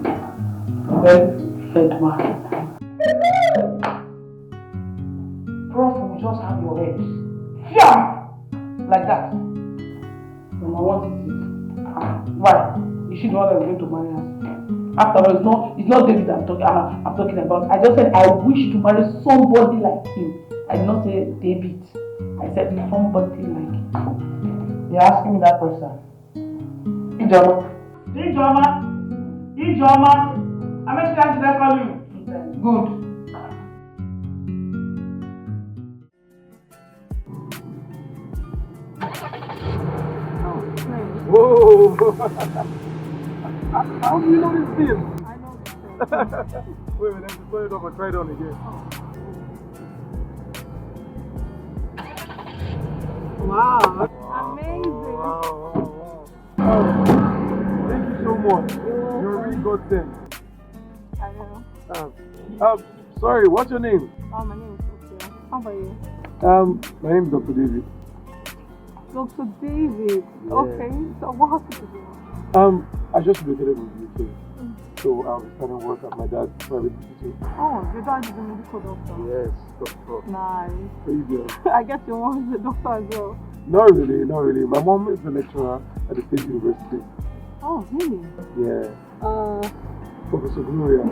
A well-fed man.
Prof will just have your head. Like that.
Mama, what is it? Why? Is she the one that is going to marry us? After all, it's not David I'm talking about. I just said I wish to marry somebody like him. I did not say David. I said somebody like him.
You're asking me that question. Ijoma. How many times did I call you? Good.
Whoa! How do you know this thing?
I know this thing.
Wait a minute, just turn it off and try it on again.
Wow.
Amazing. Wow. Thank you so much. You're a really good thing.
I know.
Sorry, what's your name?
Oh, my name is Sophia. How about you?
My name is Dr. David.
Dr. David.
Yeah.
Okay. So what hospital do you want?
I just relocated in the UK. So I'll be starting work at my dad's private hospital.
Oh, your dad is a medical doctor.
Yes, doctor.
Nice.
Crazy.
I guess your mom is a doctor as well.
Not really. My mom is a lecturer at the State University.
Oh, really?
Yeah. Professor Gloria.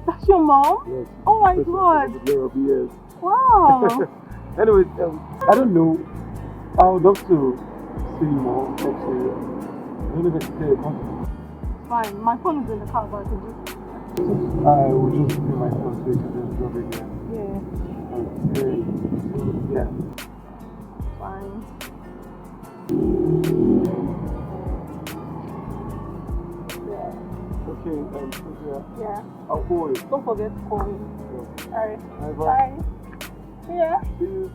That's your mom?
Yes.
Oh my
God.
God.
Yes.
Wow.
Anyway, I don't know. I would love to see more. I don't know if I can say it.
Fine. My phone is in the car, but I can just...
I will just bring my phone so you can just drop it again.
Yeah.
Yeah.
Fine.
Okay,
Yeah.
I'll call you.
Don't forget to call me.
Yeah.
Alright.
Bye.
Bye. Yeah.
See you.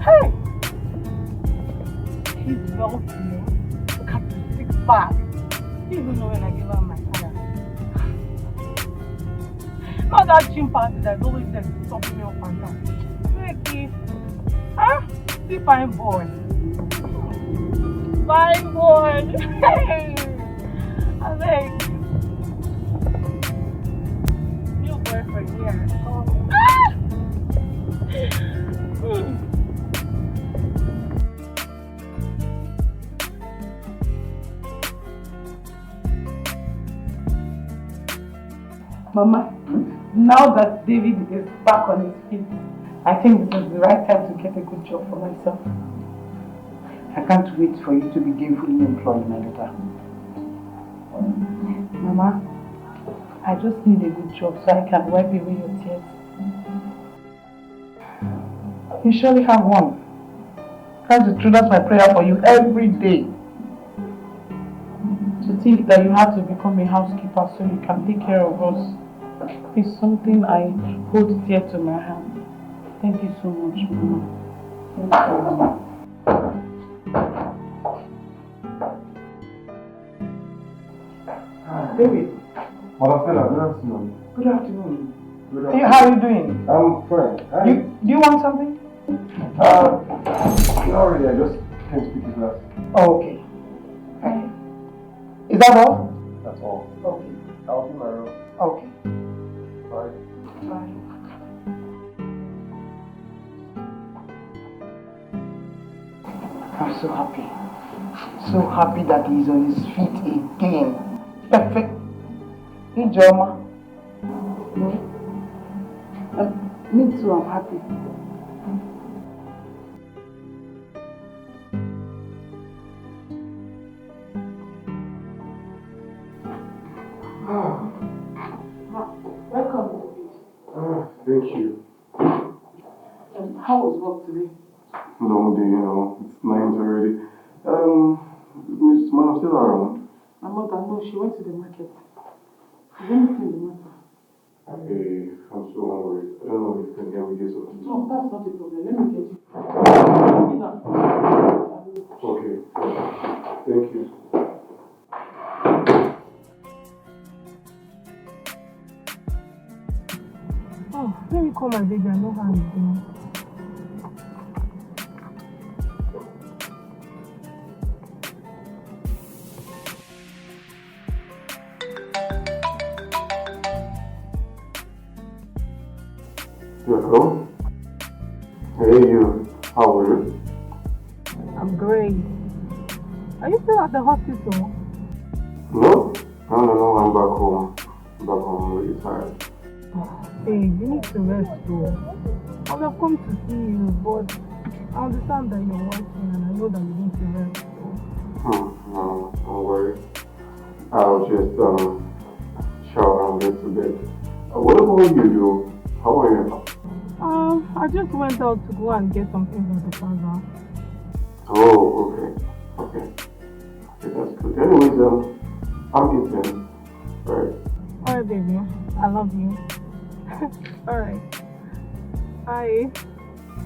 Hey! He's well built. Look at the six pack. You even know when I give her my father. Not that chimpanzee that's always there stopping me up and down. Ricky. Huh? See, fine boy. Fine boy. Hey! I think. New boyfriend here.
Mama, now that David is back on his feet, I think this is the right time to get a good job for myself.
I can't wait for you to be gainfully employed, my daughter.
Mama, I just need a good job so I can wipe away your tears. You surely have one. That's the truth. That's my prayer for you every day. To think that you have to become a housekeeper so you can take care of us is something I hold dear to my heart. Thank you so much, Mama. David.
Madam Stella, good afternoon.
Good afternoon.
Good
Hey, how are you doing?
I'm fine.
Do you want something?
Not really, I just came to pick his class.
Oh, okay. Is that all?
That's all.
Okay.
I'll be my room.
Okay.
Bye.
Bye. I'm so happy. So happy that he's on his feet again. Perfect. Hey, Joma. Me too, I'm happy. Welcome,
Thank you.
how was work today?
Long day, it's 9 already. Miss Madam Stella around?
My mother, no, she went to the market. Is anything the matter?
I'm so hungry. I don't know if you can get me this or
No, that's not a problem. Let me get you. Sit down.
Okay. Thank you.
Oh, let me call my baby. I know how he's doing.
Hello? Hey, you. How are you?
I'm great. Are you still at the hospital?
No, I'm back home. I'm really tired.
Hey, you need to rest though. I would have come to see you, but I understand that you're working and I know that you need to rest.
No, don't worry. I'll just shower and get to bed. What about you, though? How are you?
I just went out to go and get some things at the plaza.
Oh, okay, that's good. Anyways, I'm eating. Alright.
Alright, baby. I love you. Alright. Bye.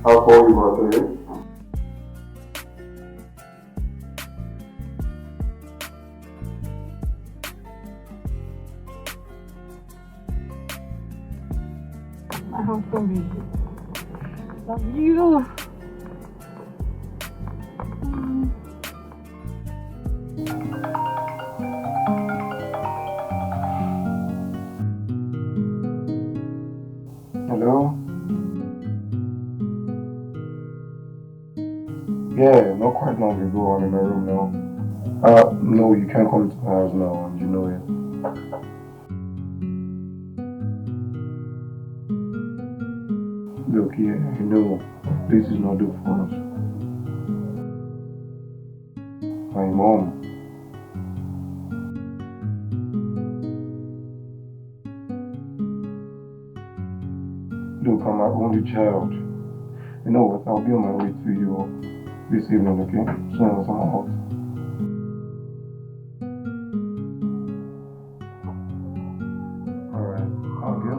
I'll call you back, okay?
My handsome baby. Love you.
Hello? Yeah, not quite long ago. I'm in my room now. No, you can't come to my house now, and you know it. Look, yeah, I know this is not good for us. My mom. Look, I'm my only child. You know what? I'll be on my way to you this evening, okay? As soon as I'm out. Alright, I'll get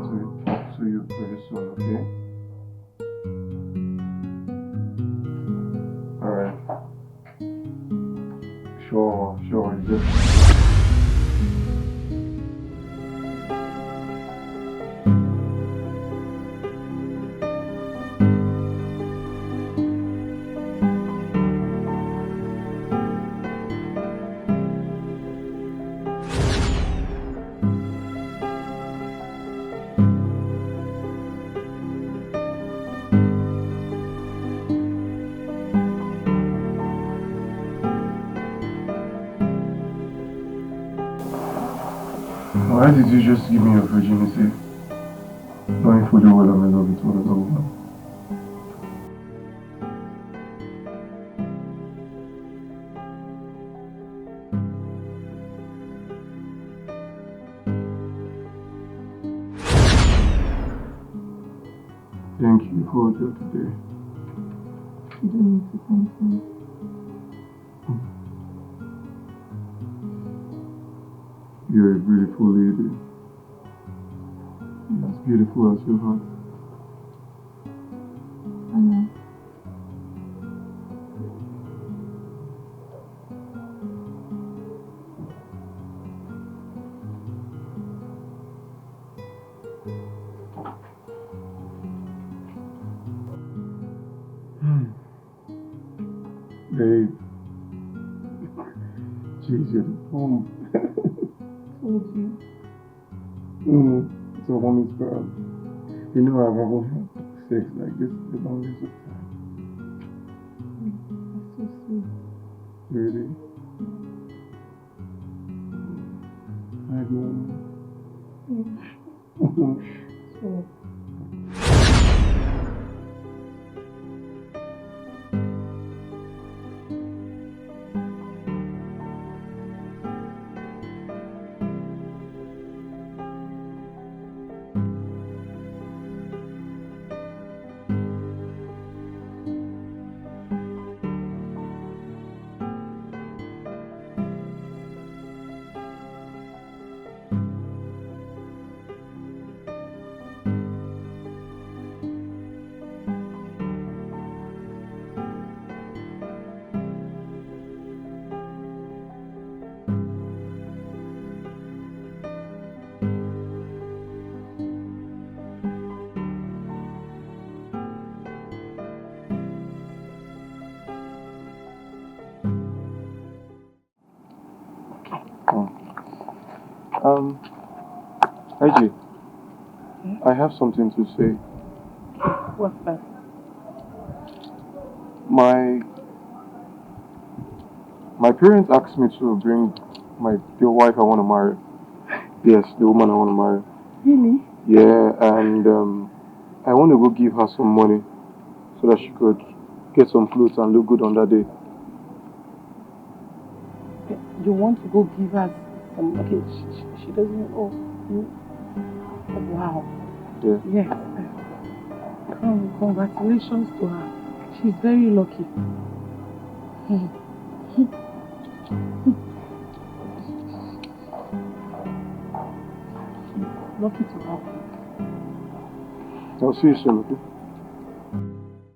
to you pretty soon, okay? Alright. Sure, you just... Why did you just give me your virginity? Knowing fully well I'm in love with one another woman. Thank you for that today.
You don't need to thank me.
You're a beautiful lady. You're as beautiful as your heart.
I know.
Babe. Jeez, you're the bomb.
Told you.
It's a woman's girl. You know I've never had sex like this the longest of time.
That's so sweet.
Really? I go.
Sure.
AJ, I have something to say.
What's that?
My parents asked me to bring the wife I want to marry. Yes, the woman I want to marry.
Really?
Yeah, and I want to go give her some money so that she could get some clothes and look good on that day.
You want to go give her some... Okay, she doesn't... Oh, you... Oh, wow.
Yeah.
Yes. Congratulations to her. She's very lucky. She's lucky to have you.
I'll see you soon, okay?